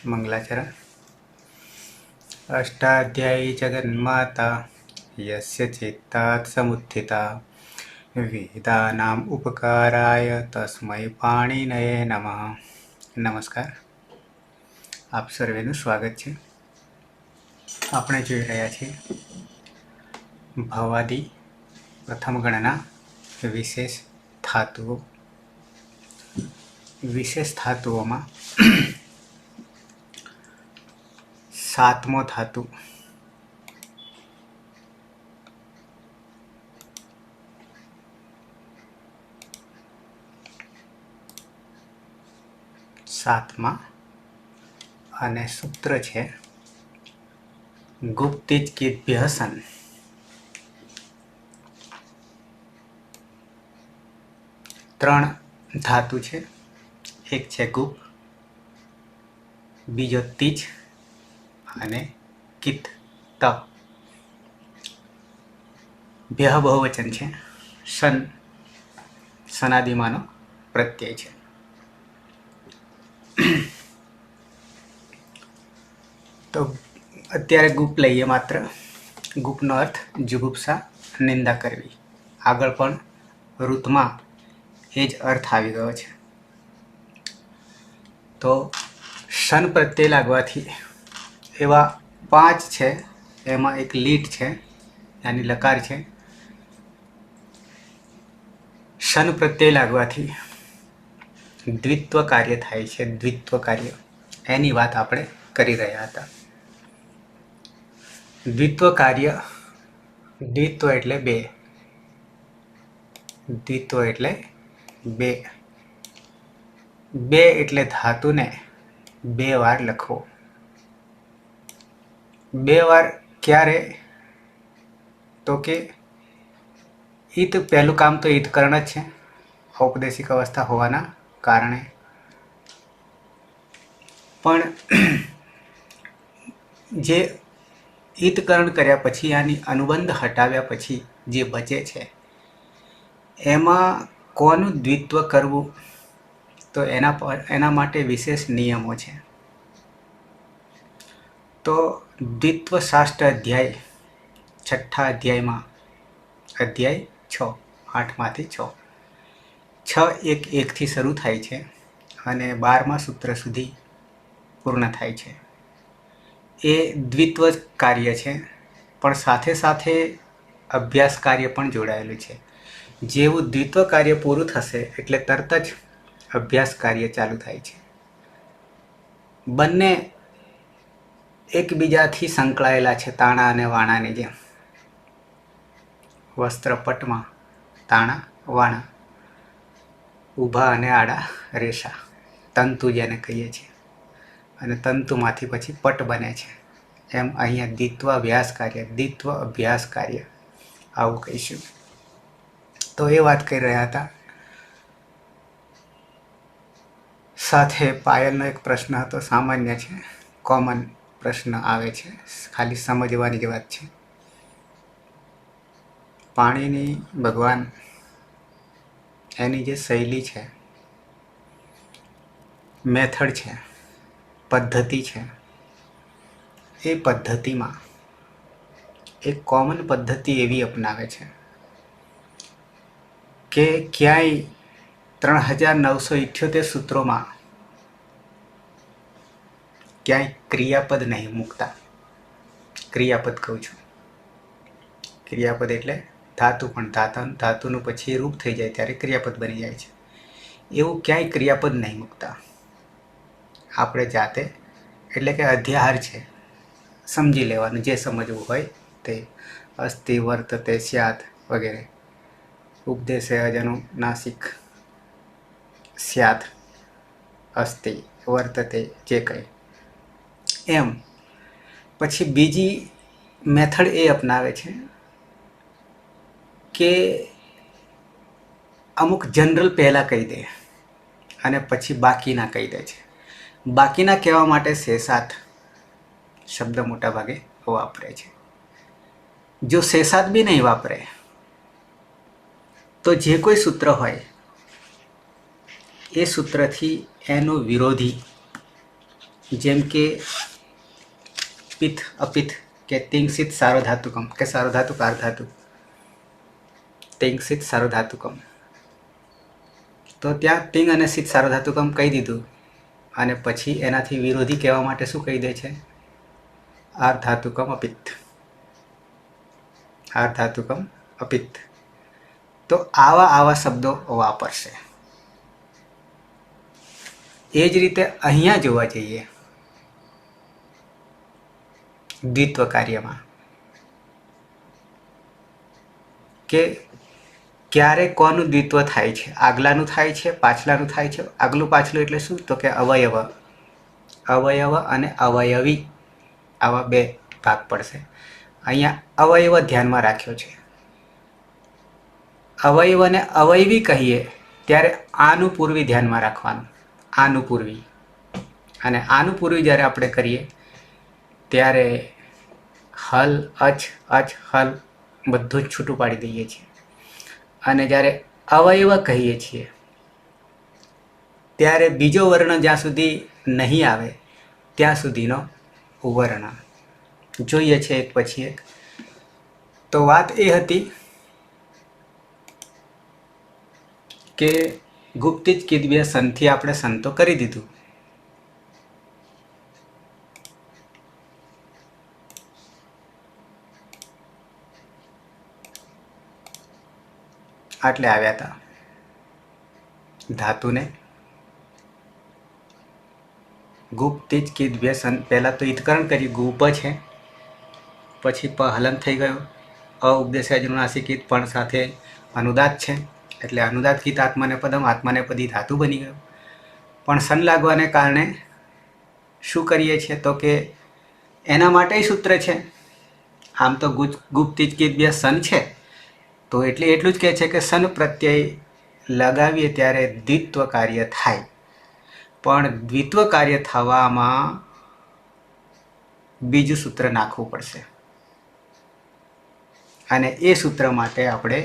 मंगलाचरण। अष्टाध्यायी जगन्माता यस्य चित्तात् समुत्थिता वेदानाम् उपकाराय तस्मै पाणिनये नमः। नमस्कार, आप सर्वेનું સ્વાગત છે। આપણે જોઈ રહ્યા છીએ ભવાદી પ્રથમ ગણના વિશેષ ધાતુઓ। વિશેષ ધાતુઓમાં સાતમો ધાતુ સાતમા અને સૂત્ર છે ગુપ્તિજ કિદ્ભ્ય સન। ત્રણ ધાતુ છે, એક છે ગુપ, બીજો તીજ અને કિત ત। ભ્ય બહુવચન છે, સન સનાદિમાનો પ્રત્યય છે। તો અત્યારે ગુપ લઈએ માત્ર। ગુપનો અર્થ જુગુપ્સા, નિંદા કરવી। આગળ પણ ઋતમાં એ જ અર્થ આવી ગયો છે। તો શન પ્રત્યય લાગવાથી એવા પાંચ છે, એમાં એક લીટ છે यानी લકાર છે। શન પ્રત્યય લાગવાથી દ્વિત્વ કાર્ય થાય છે। દ્વિત્વ કાર્ય એની વાત આપણે કરી રહ્યા હતા। દ્વિત્વ કાર્ય, દ્વિત્વ એટલે બે, દ્વિત્વ એટલે બે, બે એટલે ધાતુને બે વાર લખવો। બે વાર ક્યારે? તો કે ઈત પહેલું કામ તો ઈતકરણ જ છે, ઔપદેશિક અવસ્થા હોવાના કારણે। પણ જે ઈતકરણ કર્યા પછી આની અનુબંધ હટાવ્યા પછી જે બચે છે એમાં કોનું દ્વિત્વ કરવું, તો એના માટે વિશેષ નિયમો છે। તો દ્વિત્વ શાસ્ત્ર અધ્યાય છઠ્ઠા અધ્યાયમાં અધ્યાય 6, 8માંથી 6, 6.1.1થી શરૂ થાય છે અને 12મા સૂત્ર સુધી પૂર્ણ થાય છે। એ દ્વિત્વ કાર્ય છે, પણ સાથે સાથે અભ્યાસ કાર્ય પણ જોડાયેલું છે। જેવું દ્વિત્વ કાર્ય પૂરું થશે એટલે તરત જ અભ્યાસ કાર્ય ચાલુ થાય છે। બંને એકબીજાથી સંકળાયેલા છે, તાણા અને વાણાની જેમ। વસ્ત્રપટમાં તાણા વાણા, ઊભા અને આડા રેશા, તંતુ જેને કહીએ છીએ, અને તંતુમાંથી પછી પટ બને છે। એમ અહીંયા દ્વિત્વ અભ્યાસ કાર્ય, દ્વિત્વ અભ્યાસ કાર્ય આવું કહીશું। તો એ વાત કરી રહ્યા હતા। સાથે પાયલનો એક પ્રશ્ન હતો, સામાન્ય છે, કોમન પ્રશ્ન આવે છે, ખાલી સમજવાની જ વાત છે। પાણીની ભગવાન એની જે શૈલી છે, મેથડ છે, પદ્ધતિ છે, એ પદ્ધતિમાં એક કોમન પદ્ધતિ એવી અપનાવે છે કે ક્યાંય 3978 સૂત્રોમાં ક્યાંય ક્રિયાપદ નહીં મૂકતા। ક્રિયાપદ કહું છું, ક્રિયાપદ એટલે ધાતુ, પણ ધાતુનું પછી રૂપ થઈ જાય ત્યારે ક્રિયાપદ બની જાય છે। એવું ક્યાંય ક્રિયાપદ નહીં મૂકતા। આપણે જાતે, એટલે કે અધ્યાહાર છે, સમજી લેવાનું, જે સમજવું હોય તે। અસ્તિ, વર્તતે, સ્યાત વગેરે। ઉપદેશે અજનુનાસિક, સ્યાત, અસ્તિ, વર્તતે, જે કંઈ એમ। પછી બીજી મેથડ એ અપનાવે છે કે અમુક જનરલ પહેલાં કહી દે અને પછી બાકીના કહી દે છે। બાકીના કહેવા માટે શેષાત શબ્દ મોટા ભાગે વાપરે છે। જો શેષાત બી નહીં વાપરે તો જે કોઈ સૂત્ર હોય એ સૂત્રથી એનો વિરોધી જેમ કે પિત્ત અપિત્ત કે તિંગસિત સાર્વધાતુકમ કે સાર્વધાતુક આર્ધાતુ, તિંગસિત સાર્વધાતુકમ. તો ત્યાં તિંગ અને સિત સાર્વધાતુકમ કહી દીધું અને પછી એનાથી વિરોધી કહેવા માટે શું કહી દે છે? આર્ધાતુકમ અપિત્ત, આર્ધાતુકમ અપિત્ત. તો આવા શબ્દો વાપરશે. એ જ રીતે અહીંયા જોવા જઈએ દ્વિત્વ કાર્યમાં કે ક્યારે કોનું દ્વિત્વ થાય છે? આગલાનું થાય છે, પાછલાનું થાય છે. આગલું પાછલું એટલે શું? તો કે અવયવ, અવયવ અને અવયવી આવા બે ભાગ પડશે. અહીંયા અવયવ ધ્યાનમાં રાખ્યો છે. અવયવને અવયવી કહીએ ત્યારે આનું પૂર્વી ધ્યાનમાં રાખવાનું, આનું પૂર્વી. અને આનું પૂર્વી જ્યારે આપણે કરીએ ત્યારે હલ, અચ, હલ બધું જ છૂટું પાડી દઈએ છીએ. અને જ્યારે અવયવ કહીએ છીએ ત્યારે બીજો વર્ણ જ્યાં સુધી નહીં આવે ત્યાં સુધીનો વર્ણ જોઈએ છે એક પછી એક. તો વાત એ હતી કે ગુપ્તિજ કિદવ્ય સંથી આપણે સંતો કરી દીધું. આટલે આવ્યા હતા ધાતુને ગુપ્તિજ કિદવ્ય સન. પહેલાં તો ઈતકરણ કરી, ગુપ છે, પછી પ હલન થઈ ગયું, ઉપદેશાજનુનાસિકિત પણ સાથે અનુદાત છે એટલે અનુદાતકિત આત્માને પદમ, આત્માને પદી ધાતુ બની ગયું. પણ સન લાગવાને કારણે શું કરીએ છીએ તો કે એના માટે સૂત્ર છે. આમ તો ગુપ્તિજ કિદવ્ય સન છે તો એટલે એટલું જ કહે છે કે સન પ્રત્યય લગાવીએ ત્યારે દ્વિત્વ કાર્ય થાય. પણ દ્વિત્વ કાર્ય થવામાં બીજું સૂત્ર નાખવું પડશે અને એ સૂત્ર માટે આપણે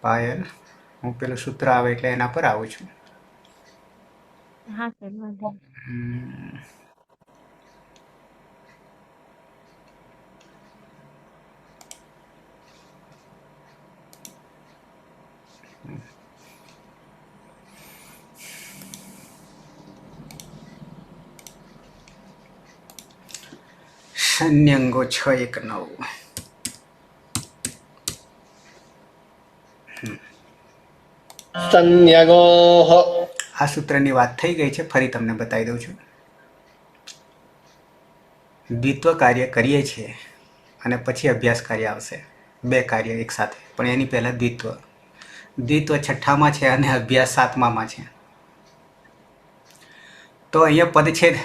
પાયલ, હું પેલું સૂત્ર આવે એટલે એના પર આવું છું. હા સર, વાંધો શન્યંગો 619. સંયગોઃ. આ સૂત્રની વાત થઈ ગઈ છે, ફરી તમને બતાવી દઉં છું. દ્વિત્વ કાર્ય કરીએ છીએ અને પછી અભ્યાસ કાર્ય આવશે, બે કાર્ય એક સાથે. પણ એની પહેલાં દ્વિત્વ, દ્વિત્વ છઠ્ઠામાં છે અને અભ્યાસ સાતમામાં છે. તો અહીંયા પદછેદ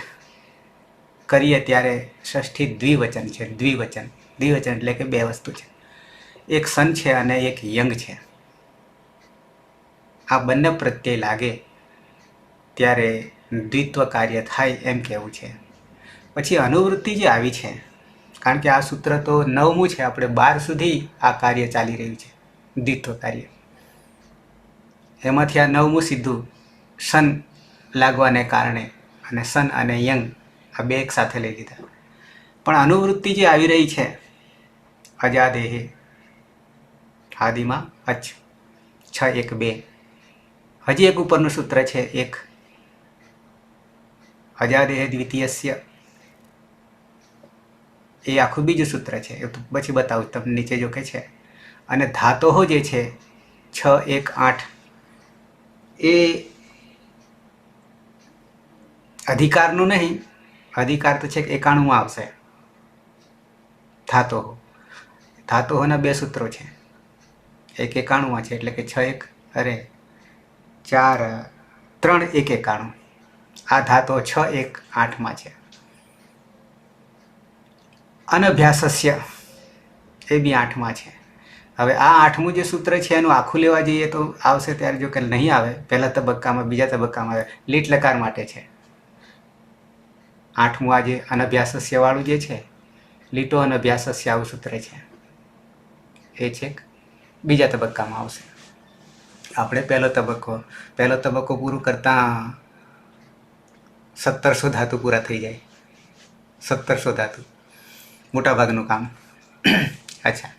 કરીએ ત્યારે ષષ્ઠી દ્વિવચન છે. દ્વિવચન, દ્વિવચન એટલે કે બે વસ્તુ છે, એક સન છે અને એક યંગ છે. આ બંને પ્રત્યય લાગે ત્યારે દ્વિત્વ કાર્ય થાય એમ કહેવું છે. પછી અનુવૃત્તિ જે આવી છે, કારણ કે આ સૂત્ર તો 9મું છે, આપણે 12 સુધી આ કાર્ય ચાલી રહ્યું છે દ્વિત્વ કાર્ય. એમાંથી આ 9મું સીધું સન લાગવાને કારણે અને સન અને યંગ આ બે એક સાથે લઈ લીધા. પણ અનુવૃત્તિ જે આવી રહી છે અજાદેહે આદિમાં અચ 612, હજી એક ઉપરનું સૂત્ર છે એક અજાદેહે દ્વિતીયસ્ય, એ આખું બીજું સૂત્ર છે, એ પછી બતાવું તમને નીચે જો કે છે. અને ધાતોહો જે છે 618 એ અધિકારનું નહીં, અધિકાર તો છે કે 91માં આવશે. ધાતોહો, ધાતોહોના બે સૂત્રો છે, એક 91માં છે એટલે કે 3 1 91. આ ધાતો 618માં છે. અનભ્યાસસ્ય એ બી 8માં છે. હવે આ 8મું જે સૂત્ર છે એનું આખું લેવા જઈએ તો આવશે ત્યારે જો કે નહીં આવે, પહેલા તબક્કામાં, બીજા તબક્કામાં આવે. લીટ લકાર માટે છે 8મું. આ જે અનભ્યાસસ્ય વાળું જે છે, લીટો અનભ્યાસસ્ય આવું સૂત્ર છે, એ છે બીજા તબક્કામાં આવશે. આપણે પહેલો તબક્કો પૂરું કરતાં 1700 ધાતુ પૂરા થઈ જાય. 1700 ધાતુ મોટાભાગનું કામ. અચ્છા,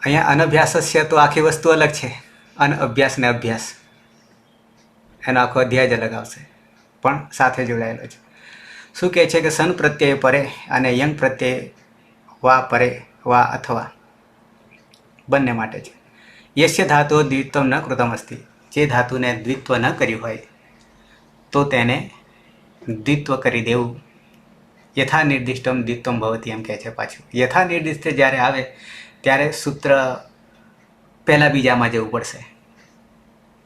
અહીંયા અનભ્યાસસ્ય તો આખી વસ્તુ અલગ છે. અનઅભ્યાસ ને અભ્યાસ, એનો આખો અધ્યાય જ અલગ આવશે, પણ સાથે જોડાયેલો છે. શું કહે છે કે સન પ્રત્યય પરે અને યંગ પ્રત્યય વા પરે વા અથવા બંને માટે છે. યસ્ય ધાતુ દ્વિત્વ ન કૃતમ અસ્તિ, જે ધાતુને દ્વિત્વ ન કર્યું હોય તો તેને દ્વિત્વ કરી દેવું. યથા નિર્દિષ્ટમ દ્વિત્વમ ભવતી એમ કહે છે. પાછું યથા નિર્દિષ્ટ જ્યારે આવે ત્યારે સૂત્ર પહેલા બીજામાં જવું પડશે.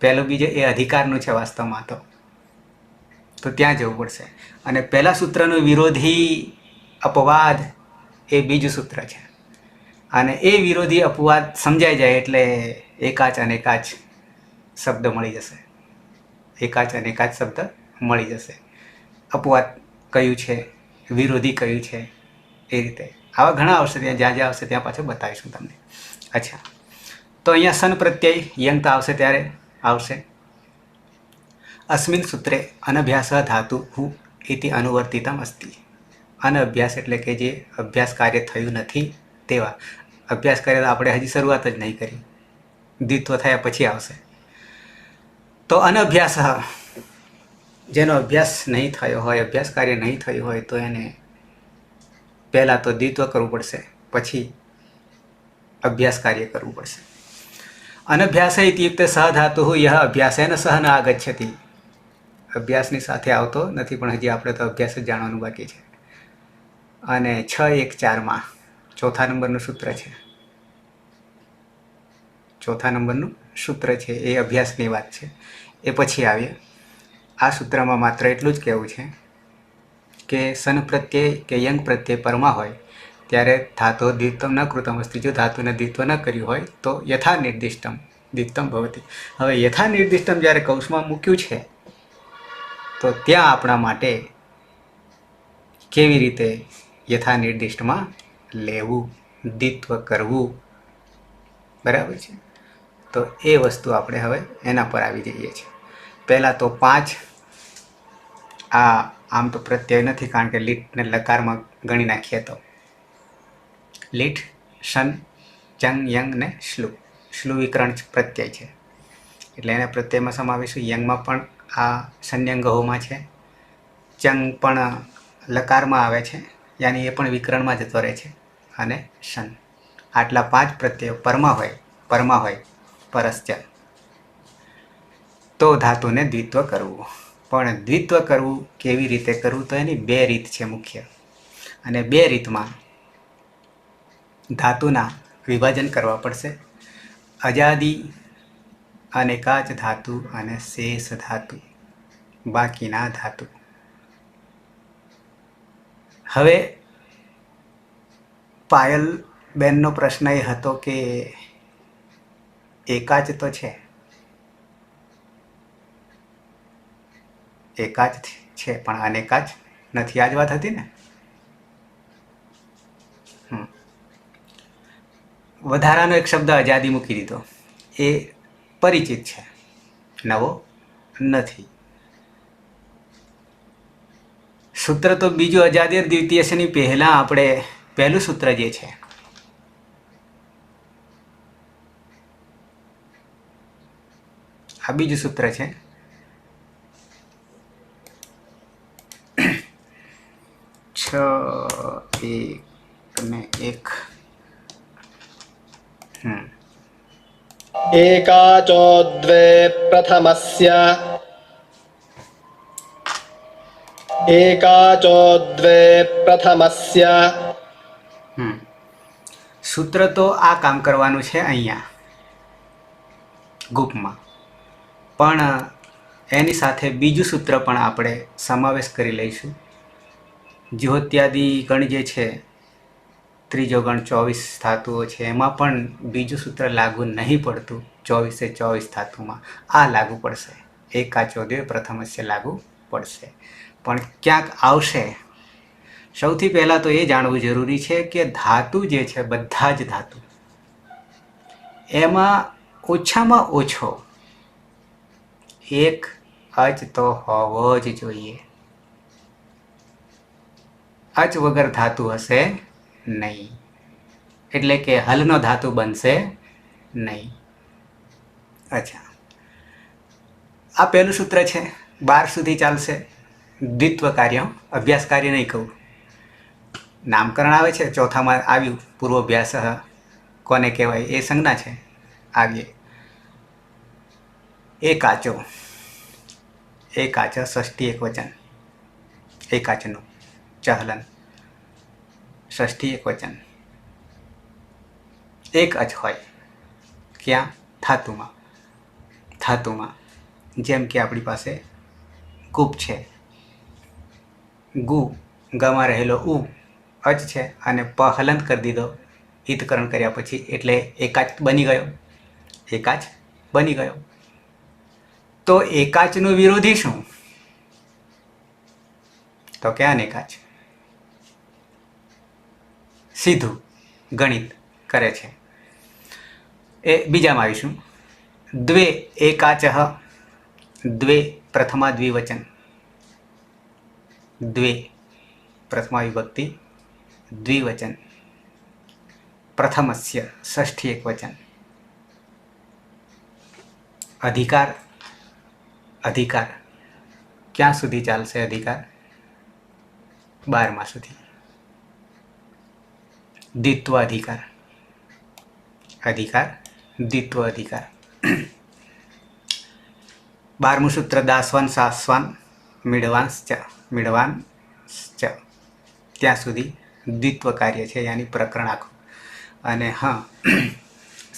પહેલો બીજો એ અધિકારનું છે વાસ્તવમાં તો ત્યાં જવું પડશે. અને પહેલા સૂત્રનું વિરોધી અપવાદ એ બીજું સૂત્ર છે. અને એ વિરોધી અપવાદ સમજાઈ જાય એટલે એકાચ અનેકાચ શબ્દ મળી જશે. એકાચ અનેકાચ શબ્દ મળી જશે. અપવાદ કયું છે, વિરોધી કયું છે, એ રીતે આવા ઘણા આવશે. ત્યાં જ્યાં જ્યાં આવશે ત્યાં પાછું બતાવીશું તમને. અચ્છા, તો અહીંયા સન પ્રત્યય યંત આવશે ત્યારે આવશે અસ્મિન સૂત્રે અનભ્યાસ ધાતુ ઇતિ અનુવર્તિતમ અસ્તિ. અનઅભ્યાસ એટલે કે જે અભ્યાસ કાર્ય થયું નથી તેવા. અભ્યાસ કાર્ય તો આપણે હજી શરૂઆત જ નહીં કરી, દ્વિત્વ થયા પછી આવશે. તો અનઅભ્યાસ, જેનો અભ્યાસ નહીં થયો હોય, અભ્યાસ કાર્ય નહીં થયું હોય તો એને પહેલાં તો દ્વિત્વ કરવું પડશે, પછી અભ્યાસ કાર્ય કરવું પડશે. અનભ્યાસ ઇત્યુક્ત સહ ધાતુ યહ અભ્યાસેન સહ ન આગચ્છતિ. અભ્યાસની સાથે આવતો નથી, પણ હજી આપણે તો અભ્યાસ જ જાણવાનું બાકી છે. અને 6.1.4માં ચોથા નંબરનું સૂત્ર છે. ચોથા નંબરનું સૂત્ર છે એ અભ્યાસની વાત છે. એ પછી આવીએ. આ સૂત્રમાં માત્ર એટલું જ કહેવું છે કે સન પ્રત્યય કે યંગ પ્રત્યય પરમાં હોય ત્યારે ધાતુ દ્વિત્વમ ન કૃતમ અસ્તિ. જો ધાતુને દ્વિત્વ ન કર્યું હોય તો યથા નિર્દિષ્ટમ દ્વિત્વમ ભવતી. હવે યથા નિર્દિષ્ટમ જ્યારે કૌંસમાં મૂક્યું છે તો ત્યાં આપણા માટે કેવી રીતે યથા નિર્દિષ્ટમાં લેવું, દ્વિત્વ કરવું, બરાબર છે. તો એ વસ્તુ આપણે હવે એના પર આવી જઈએ છીએ. પહેલાં તો 5 આમ તો પ્રત્યય નથી, કારણ કે લીટ ને લકારમાં ગણી નાખીએ તો લીટ, શન, ચંગ, યંગ ને શ્લુ. શ્લુ વિકરણ પ્રત્યય છે એટલે એને પ્રત્યયમાં સમાવીશું. યંગમાં પણ આ સંયંગહોમાં છે, ચંગ પણ લકારમાં આવે છે, યાની એ પણ વિકરણમાં જતો રહે છે, અને શન. આટલા 5 પ્રત્યયો પરમાં હોય પરશ્ચ તો ધાતુને દ્વિત્વ કરવું. પણ દ્વિત્વ કરવું કેવી રીતે કરવું, તો એની 2 રીત છે મુખ્ય. અને 2 રીતમાં ધાતુના વિભાજન કરવા પડશે. અજાદી અનેકાચ ધાતુ અને શેષ ધાતુ, બાકીના ધાતુ. હવે પાયલ બેનનો પ્રશ્ન એ હતો કે એકાચ તો છે, એકાચ છે પણ અનેકાચ નથી. આ જ વાત હતી ને. વધારાનો એક શબ્દ અજાદી મૂકી દીધો, એ પરિચિત છે, નવો નથી. સૂત્ર તો બીજું અજાદિર દ્વિતીયની પહેલાં આપણે પહેલું સૂત્ર જે છે આ બીજું સૂત્ર છે. છ એક ને એક एकाचो द्वे प्रथमस्य एकाचो द्वे प्रथमस्य. સૂત્ર તો આ કામ કરવાનું છે અહીંયા ગુપમાં, પણ એની સાથે બીજું સૂત્ર પણ આપણે સમાવેશ કરી લઈશું. જ્યોત્યાદિ ગણ જે છે, ત્રીજો ગણ 24 ધાતુઓ છે, એમાં પણ બીજું સૂત્ર લાગુ નહીં પડતું. 24 ધાતુમાં આ લાગુ પડશે. એકાચો દ્વે પ્રથમસ્ય લાગુ પડશે, પણ ક્યાંક આવશે સૌથી પહેલાં તો એ જાણવું જરૂરી છે કે ધાતુ જે છે, બધા જ ધાતુ, એમાં ઓછામાં ઓછો એક અચ તો હોવો જ જોઈએ. અચ વગર ધાતુ હશે નહીં, એટલે કે હલનો ધાતુ બનશે નહીં. અચ્છા, આ પહેલું સૂત્ર છે, 12 સુધી ચાલશે. દ્વિત્વ કાર્ય, અભ્યાસ કાર્ય નહીં કહું. નામકરણ આવે છે, ચોથામાં આવ્યું પૂર્વાભ્યાસ કોને કહેવાય એ સંજ્ઞા છે. આવીએ એકાચો, એકાચ ષષ્ઠી એકવચન, એકાચનું ચહલન, ષષ્ઠી એકવચન. એક અચ હોય ક્યાં? ધાતુમાં. ધાતુમાં જેમ કે આપણી પાસે ગુપ છે, ગુ ગમાં રહેલો ઉ અચ છે અને પ હલંત કરી દીધો ઈતકરણ કર્યા પછી, એટલે એકાચ બની ગયો. એકાચ બની ગયો. તો એકાચનું વિરોધી શું? તો કે અનેકાચ. સીધું ગણિત કરે છે. એ બીજામાં આવીશું. દ્વે એકાચ, દ્વે પ્રથમા દ્વિવચન, દ્વે પ્રથમા વિભક્તિ દ્વિવચન, પ્રથમસ્ય ષષ્ઠી એકવચન. અધિકાર, અધિકાર ક્યાં સુધી ચાલશે? અધિકાર 12મા સુધી. દ્વિત્વ અધિકાર, અધિકાર દ્વિત્વ અધિકાર. 12મું સૂત્ર દાસવાન સાસવાન મીડવાંશ્ચ, મીડવાંશ્ચ ત્યાં સુધી દ્વિત્વ કાર્ય છે, યાની પ્રકરણ આખું. અને હા,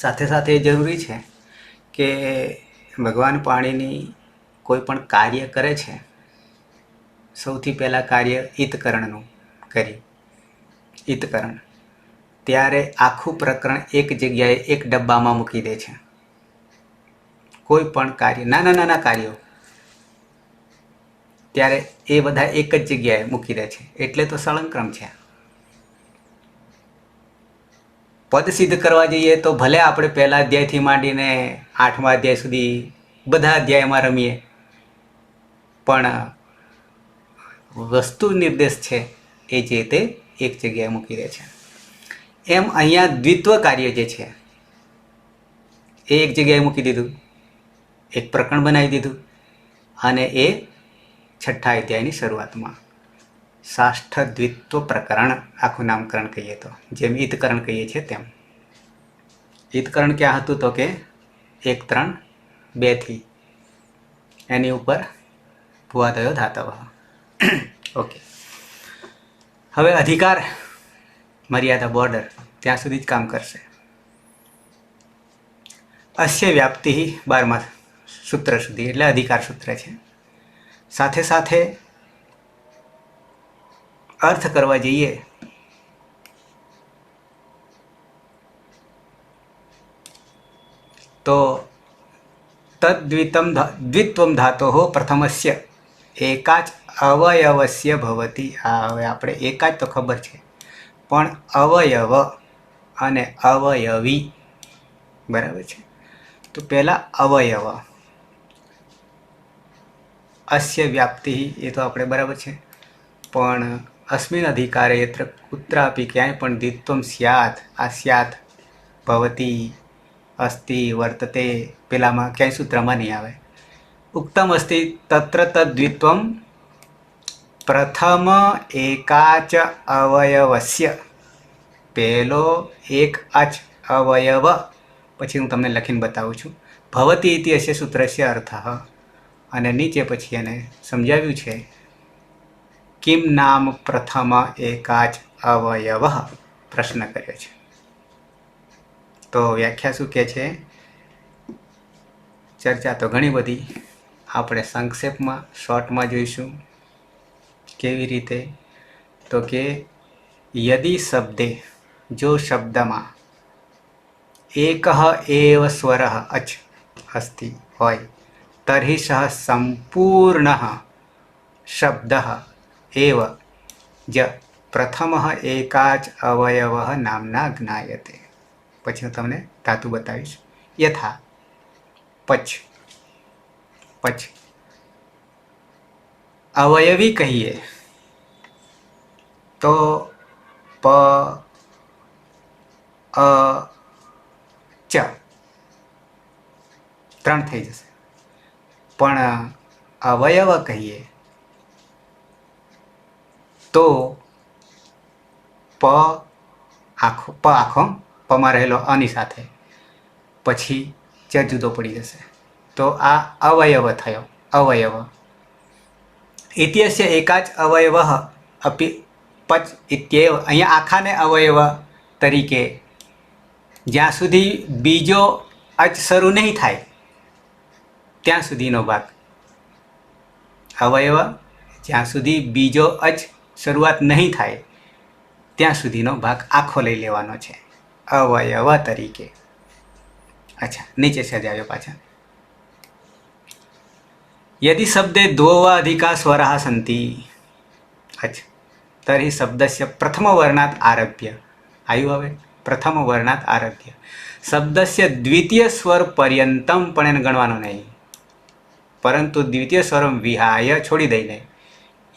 સાથે સાથે એ જરૂરી છે કે ભગવાન પાણીની કોઈ પણ કાર્ય કરે છે, સૌથી પહેલાં કાર્ય ઈતકરણનું કર્યું. ઈતકરણ ત્યારે આખું પ્રકરણ એક જગ્યાએ એક ડબ્બામાં મૂકી દે છે. કોઈ પણ કાર્ય, નાના નાના કાર્યો, ત્યારે એ બધા એક જ જગ્યાએ મૂકી દે છે. એટલે તો સળંક્રમ છે. પદ સિદ્ધ કરવા જઈએ તો ભલે આપણે પહેલા અધ્યાયથી માંડીને 8મા અધ્યાય સુધી બધા અધ્યાયમાં રમીએ, પણ વસ્તુ નિર્દેશ છે એ જે તે એક જગ્યાએ મૂકી દે છે. એમ અહીંયા દ્વિત્વ કાર્ય જે છે એ એક જગ્યાએ મૂકી દીધું, એક પ્રકરણ બનાવી દીધું, અને એ 6ઠ્ઠા અધ્યાયની શરૂઆતમાં સાષ્ઠ દ્વિત્વ પ્રકરણ આખું નામકરણ કહીએ તો, જેમ ઈતકરણ કહીએ છીએ તેમ. ઈતકરણ ક્યાં હતું? તો કે 1, 3, 2 થી એની ઉપર ભુવાદયો ધાતવ. ઓકે, હવે અધિકાર મર્યાદા બોર્ડર ત્યાં સુધી જ કામ કરશે. અસ્ય વ્યાપ્તિ 12મા સૂત્ર સુધી, એટલે અધિકાર સૂત્ર છે. સાથે સાથે અર્થ કરવા જઈએ તો દ્વિત્વમ ધાતોઃ પ્રથમસ્ય એકાચ અવયવસ્ય ભવતિ. આ હવે આપણે એકાચ તો ખબર છે, પણ અવયવ અને અવયવી બરાબર છે. તો પહેલા અવયવ, અસ્ય વ્યાપ્તિ એ તો આપણે બરાબર છે, પણ અસ્મિન અધિકારે યત્ર કુત્રાપી ક્યાંય પણ દ્વિત્વમ સ્યાત, આ સ્યાત ભવતી અસ્તિ વર્તતે પેલામાં ક્યાંય સૂત્રમાં નહીં આવે. ઉક્તમ અસ્તિ તત્ર તદ્વિત્વમ પ્રથમ એકાચ અવયવસ્ય, પહેલો એક અચ અવયવ, પછી હું તમને લખીને બતાવું છું. ભવતી ઇતિ અસ્ય સૂત્રસ્ય અર્થઃ, અને નીચે પછી એને સમજાવ્યું છે કિમ નામ પ્રથમ એકાચ અવયવ, પ્રશ્ન કર્યો છે. તો વ્યાખ્યા શું કહે છે? ચર્ચા તો ઘણી બધી, આપણે સંક્ષેપમાં શોર્ટમાં જોઈશું. કેવી રીતે? તો કે યદિ શબ્દે, જો શબ્દમાં એક એવ સ્વર અચ અસ્તિ હોય, તર્હિ સહ સંપૂર્ણ શબ્દ એવ જ પ્રથમઃ એકાચ અવયવઃ નામના જ્ઞાયતે. પછી હું તમને ધાતુ બતાવીશ. યથા પચ. પચ અવયવી કહીએ તો પ અ ચ 3 થઈ જશે. પણ અવયવ કહીએ તો પ આખો પમાં રહેલો અની સાથે પછી ચ જુદો પડી જશે. તો આ અવયવ થયો. અવયવ ઇત્યસ્ય એકાચ અવયવ અપી પચ ઇત્યેવ. અહીંયા આખાને અવયવ તરીકે જ્યાં સુધી બીજો અચ શરૂ નહીં થાય ત્યાં સુધીનો ભાગ. અવયવ જ્યાં સુધી બીજો અચ શરૂઆત નહીં થાય ત્યાં સુધીનો ભાગ આખો લઈ લેવાનો છે અવયવ તરીકે. અચ્છા, નીચે સજાવ્યો પાછા. यदि शब्दे द्वौ वा अधिका स्वराः सन्ति. अच्छा, तर्हि शब्दस्य प्रथमवर्णात् आरभ्य आयु हवे प्रथमवर्णात् आरभ्य शब्दस्य द्वितीय स्वर पर्यन्तं पण એને ગણવાનો નહીં, પરંતુ દ્વિતીય સ્વરમ વિહાય છોડી દઈને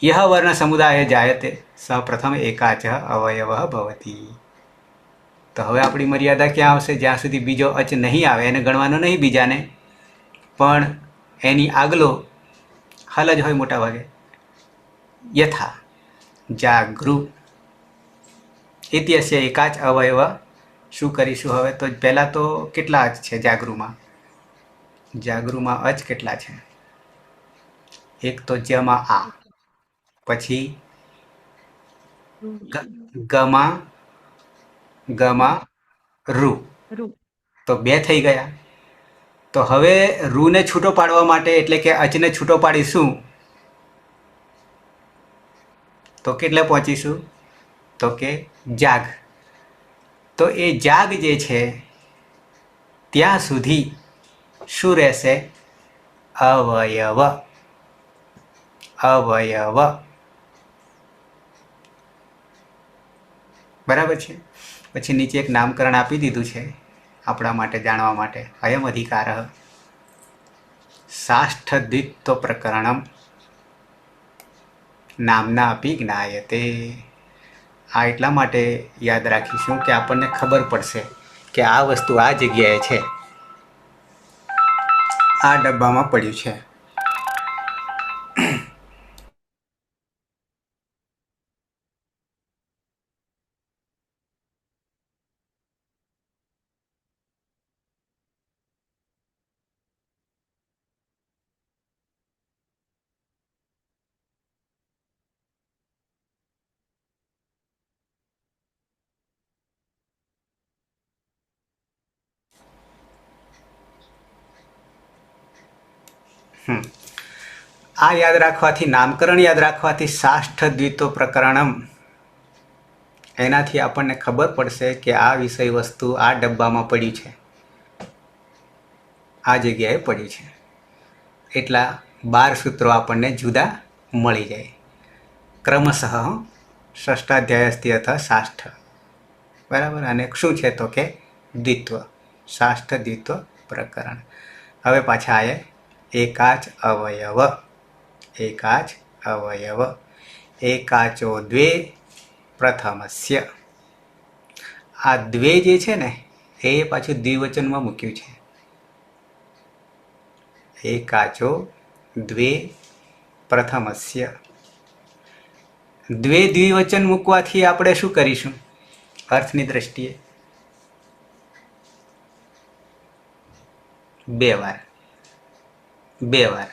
यः वर्ण समुदाय जायते स प्रथम एकाच अवयवः भवति. તો હવે આપણી મર્યાદા ક્યાં આવશે? જ્યાં સુધી બીજો અચ નહીં આવે એને ગણવાનો નહીં બીજાને, પણ એની આગલો હલ જ હોય મોટા ભાગે. યથા જાગૃ ઇત્યસ્ય એકાચ અવયવ. શું કરીશું હવે? તો પહેલાં તો કેટલા અચ છે જાગૃમાં? જાગૃમાં અચ કેટલા છે? એક તો જમાં આ, પછી ગમાં રૂ, તો 2 થઈ ગયા. તો હવે રૂને છૂટો પાડવા માટે એટલે કે અચને છૂટો પાડીશું તો કેટલે પહોંચીશું? તો કે જાગ. તો એ જાગ જે છે ત્યાં સુધી શું રહેશે? અવયવ. અવયવ બરાબર છે. પછી નીચે એક નામકરણ આપી દીધું છે આપણા માટે જાણવા માટે. અયમ અધિકાર સાષ્ઠદ્વિત્વ પ્રકરણમ નામના અપી જ્ઞાયતે. આ એટલા માટે યાદ રાખીશું કે આપણને ખબર પડશે કે આ વસ્તુ આ જગ્યાએ છે, આ ડબ્બામાં પડ્યું છે. આ યાદ રાખવાથી, નામકરણ યાદ રાખવાથી સાષ્ઠદ્વિત્વ પ્રકરણમ, એનાથી આપણને ખબર પડશે કે આ વિષય વસ્તુ આ ડબ્બામાં પડ્યું છે, આ જગ્યાએ પડ્યું છે. એટલા 12 સૂત્રો આપણને જુદા મળી જાય ક્રમશઃ. ષષ્ઠાધ્યાયસ્થી અથ સાષ્ઠ. બરાબર. અને શું છે તો કે દ્વિત્વ, સાષ્ઠ દ્વિત્વ પ્રકરણ. હવે પાછા આયે એકાચ અવયવ. એકાચ અવયવ એકાચો દ્વે પ્રથમસ્ય. આ દ્વે જે છે ને એ પાછું દ્વિવચનમાં મૂક્યું છે. એકાચો દ્વે પ્રથમસ્ય. દ્વે દ્વિવચન મૂકવાથી આપણે શું કરીશું અર્થની દ્રષ્ટિએ? 2 વાર. 2 વાર.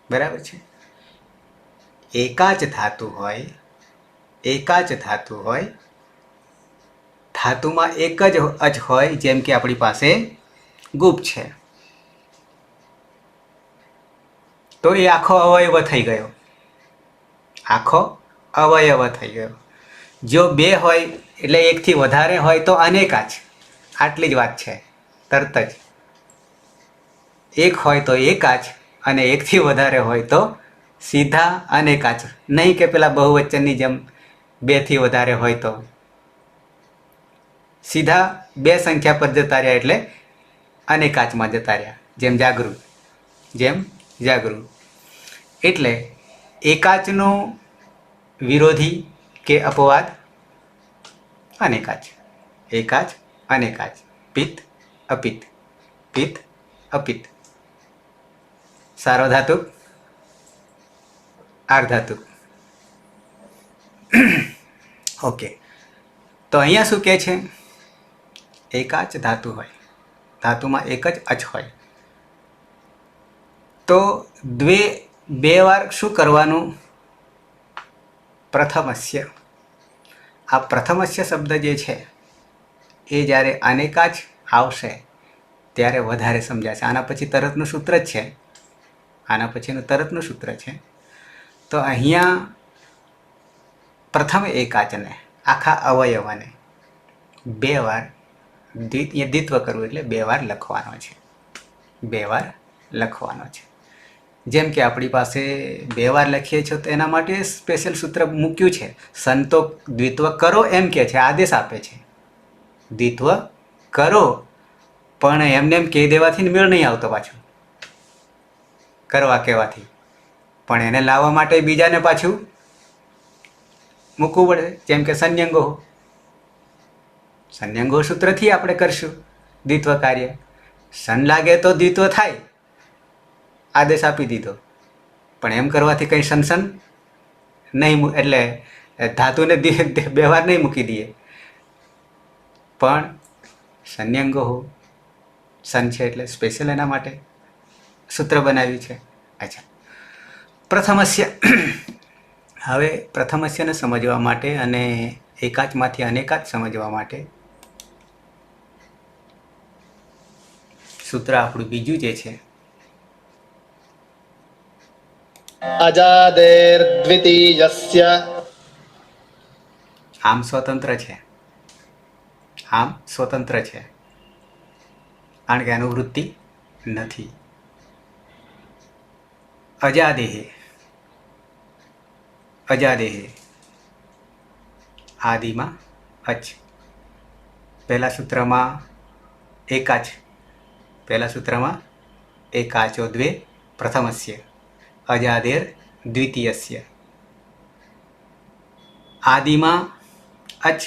બરાબર છે. એકાચ ધાતુ હોય, એકાચ ધાતુ હોય, ધાતુમાં એક જ અચ હોય, જેમ કે આપણી પાસે ગુપ છે, તો એ આખો અવયવ થઈ ગયો. આખો અવયવ થઈ ગયો. જો 2 હોય એટલે 1 થી વધારે હોય તો અનેકાચ. આટલી જ વાત છે તરત જ. 1 હોય તો એકાચ અને 1 થી વધારે હોય તો સીધા અનેકાચ, નહીં કે પેલા બહુવચનની જેમ 2 થી વધારે હોય તો. સીધા 2 સંખ્યા પર જતા રહ્યા એટલે અનેકાચમાં જતા રહ્યા, જેમ જાગૃત. એટલે એકાચનો વિરોધી કે અપવાદ અનેકાચ. એકાચ અનેકાચ. પિત્ત અપિત્ત. પિત્ત અપિત્ત. સાર્વધાતુક આર્ધાતુક. ઓકે, તો અહીંયા શું કહે છે? એકાચ ધાતુ હોય, ધાતુમાં એક જ અચ હોય, તો બે વાર શું કરવાનું? પ્રથમસ્ય. આ પ્રથમસ્ય શબ્દ જે છે એ જ્યારે અનેકાચ આવશે ત્યારે વધારે સમજાશે. આના પછી તરતનું સૂત્ર જ છે, આના પછીનું તરતનું સૂત્ર છે. તો અહીંયા પ્રથમ એકાચને, આખા અવયવને 2 વાર દ્વિત્વ કરવું એટલે 2 વાર લખવાનો છે. 2 વાર લખવાનો છે. જેમ કે આપણી પાસે 2 વાર લખીએ છીએ તો એના માટે સ્પેશિયલ સૂત્ર મૂક્યું છે. સંતો દ્વિત્વ કરો એમ કે છે, આદેશ આપે છે. દ્વિત્વ કરો, પણ એમને એમ કહી દેવાથી મેળ નહીં આવતો પાછું, કરવા કહેવાથી. પણ એને લાવવા માટે બીજાને પાછું મૂકવું પડે. જેમ કે સંન્યંગો સૂત્રથી આપણે કરશું દ્વિત્વ કાર્ય. સન લાગે તો દ્વિત્વ થાય, આદેશ આપી દીધો. પણ એમ કરવાથી કંઈ સનસન નહીં, એટલે ધાતુને 2 વાર નહીં મૂકી દઈએ. પણ સંન્યંગો સન છે એટલે સ્પેશિયલ એના માટે સૂત્ર બનાવ્યું છે. અચ્છા, પ્રથમસ્ય. હવે પ્રથમસ્યને સમજવા માટે અને એકાચમાંથી અનેકાચ સમજવા માટે સૂત્ર આપણું બીજું જે છે, અજાદેર્દ્વિતીયસ્ય. આમ સ્વતંત્ર છે, આમ સ્વતંત્ર છે, કારણ કે અનુવૃત્તિ નથી. અજાદેહે, અજાદેહે આદિમાં અચ. પહેલા સૂત્રમાં એકાચ, પહેલા સૂત્રમાં એકાચો દ્વે પ્રથમસ્ય, અજાદેર દ્વિતીયસ્ય. આદિમાં અચ,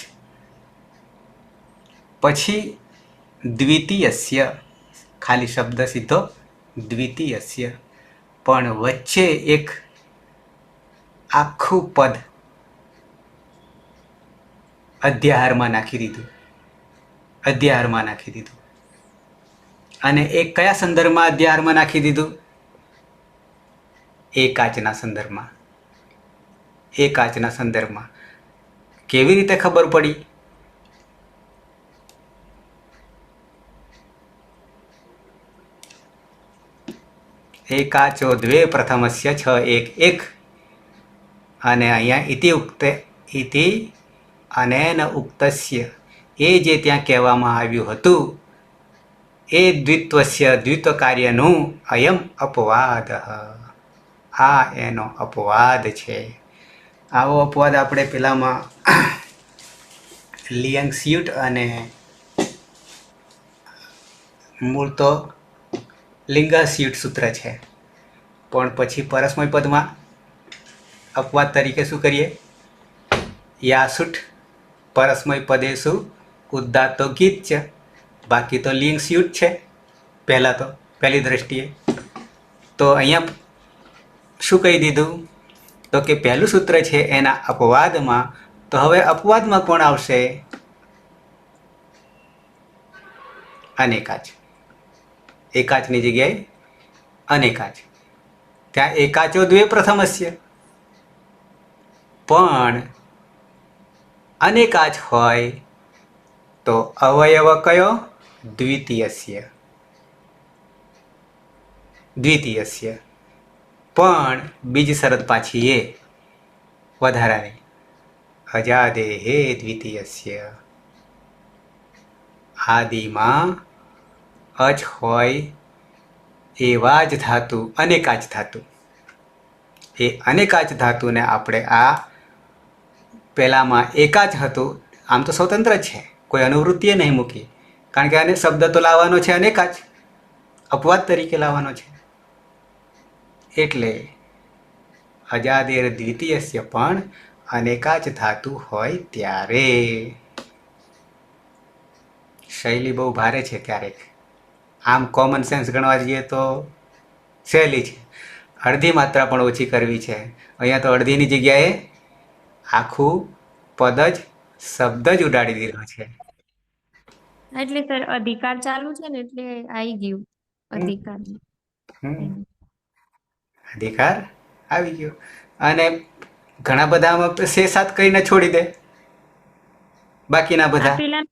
પછી દ્વિતીયસ્ય, ખાલી શબ્દ સીધો દ્વિતીયસ્ય, પણ વચ્ચે એક આખું પદ અધ્યાહારમાં નાખી દીધું, અધ્યાહારમાં નાખી દીધું. અને એ કયા સંદર્ભમાં અધ્યાહારમાં નાખી દીધું? એકાચના સંદર્ભમાં. એકાચના સંદર્ભમાં. કેવી રીતે ખબર પડી? એકાચો દ્વે પ્રથમસ્ય 6-1-1. અને અહીંયા ઇતિ અનેન ઉક્તસ્ય, એ જે ત્યાં કહેવામાં આવ્યું હતું એ દ્વિત્વસ્ય, દ્વિત્વ કાર્યનું અયમ અપવાદ, આ એનો અપવાદ છે. આવો અપવાદ આપણે પેલામાં લિયંગ સ્યુટ અને મૂળ તો લિંગા સ્યુટ સૂત્ર છે, પણ પછી પરસ્મય પદમાં અપવાદ તરીકે શું કરીએ? યાસુટ પરસ્મય પદેશુ ઉદ્દાતો ગીત છે. બાકી તો લિંગ સ્યુટ છે પહેલાં તો, પહેલી દ્રષ્ટિએ. તો અહીંયા શું કહી દીધું? તો કે પહેલું સૂત્ર છે એના અપવાદમાં. તો હવે અપવાદમાં કોણ આવશે? અનેકાચ. એકાચની જગ્યાએ અનેકાચ. ત્યાં એકાચો દ્વે પ્રથમસ્ય, પણ અનેકાચ હોય તો અવયવ કયો? દ્વિતીયસ્ય. દ્વિતીયસ્ય. પણ બીજી શરત પાછી એ વધારાની, અજાદેહે દ્વિતીયસ્ય. આદિમાં અચ હોય એવા જ ધાતુ, અનેકાચ ધાતુ, એ અનેકાચ ધાતુને આપણે આ પહેલામાં એકાચ હતું, આમ તો સ્વતંત્ર જ છે, કોઈ અનુવૃત્તિએ નહીં મૂકી, કારણ કે આને શબ્દ તો લાવવાનો છે અનેકાચ, અપવાદ તરીકે લાવવાનો છે. એટલે અજાદેર દ્વિતીયસ્ય પણ અનેકાચ ધાતુ હોય ત્યારે. શૈલી બહુ ભારે છે ક્યારેક, આમ કોમન સેન્સ ગણવા જઈએ તો સહેલી છે, અડધી માત્રા પણ ઓછી કરવી છે. અહીંયા તો અડધીની જગ્યાએ આખું પદ જ શબ્દ જ ઉડાડી દીધો છે. એટલે સર અધિકાર ચાલુ છે ને એટલે આવી ગયું અધિકાર. હમ. અધિકાર આવી ગયો. અને ઘણા બધા આમાં શેષાત કહીને છોડી દે, બાકીના બધા આપેલા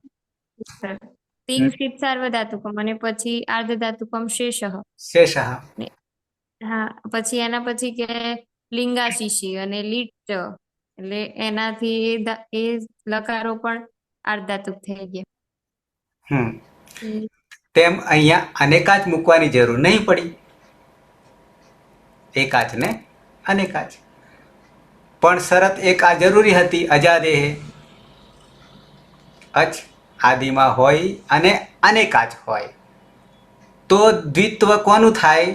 સર તિંગ શિપ સાર્વધાતુકમ અને પછી આર્ધ ધાતુકમ શેષ. શેષ. હા, પછી એના પછી કે લિંગાશીષી અને લીટ, એટલે એનાથી એ લકારો પણ આર્ધાતુક થઈ ગયા. હમ. તેમ અહીંયા અનેકાચ મૂકવાની જરૂર નહીં પડી, એકાચ ને અનેકાચ. પણ શરત એક આ જરૂરી હતી, અજાદેહે અચ આદિમાં હોય અને અનેકાચ હોય તો દ્વિત્વ કોનું થાય?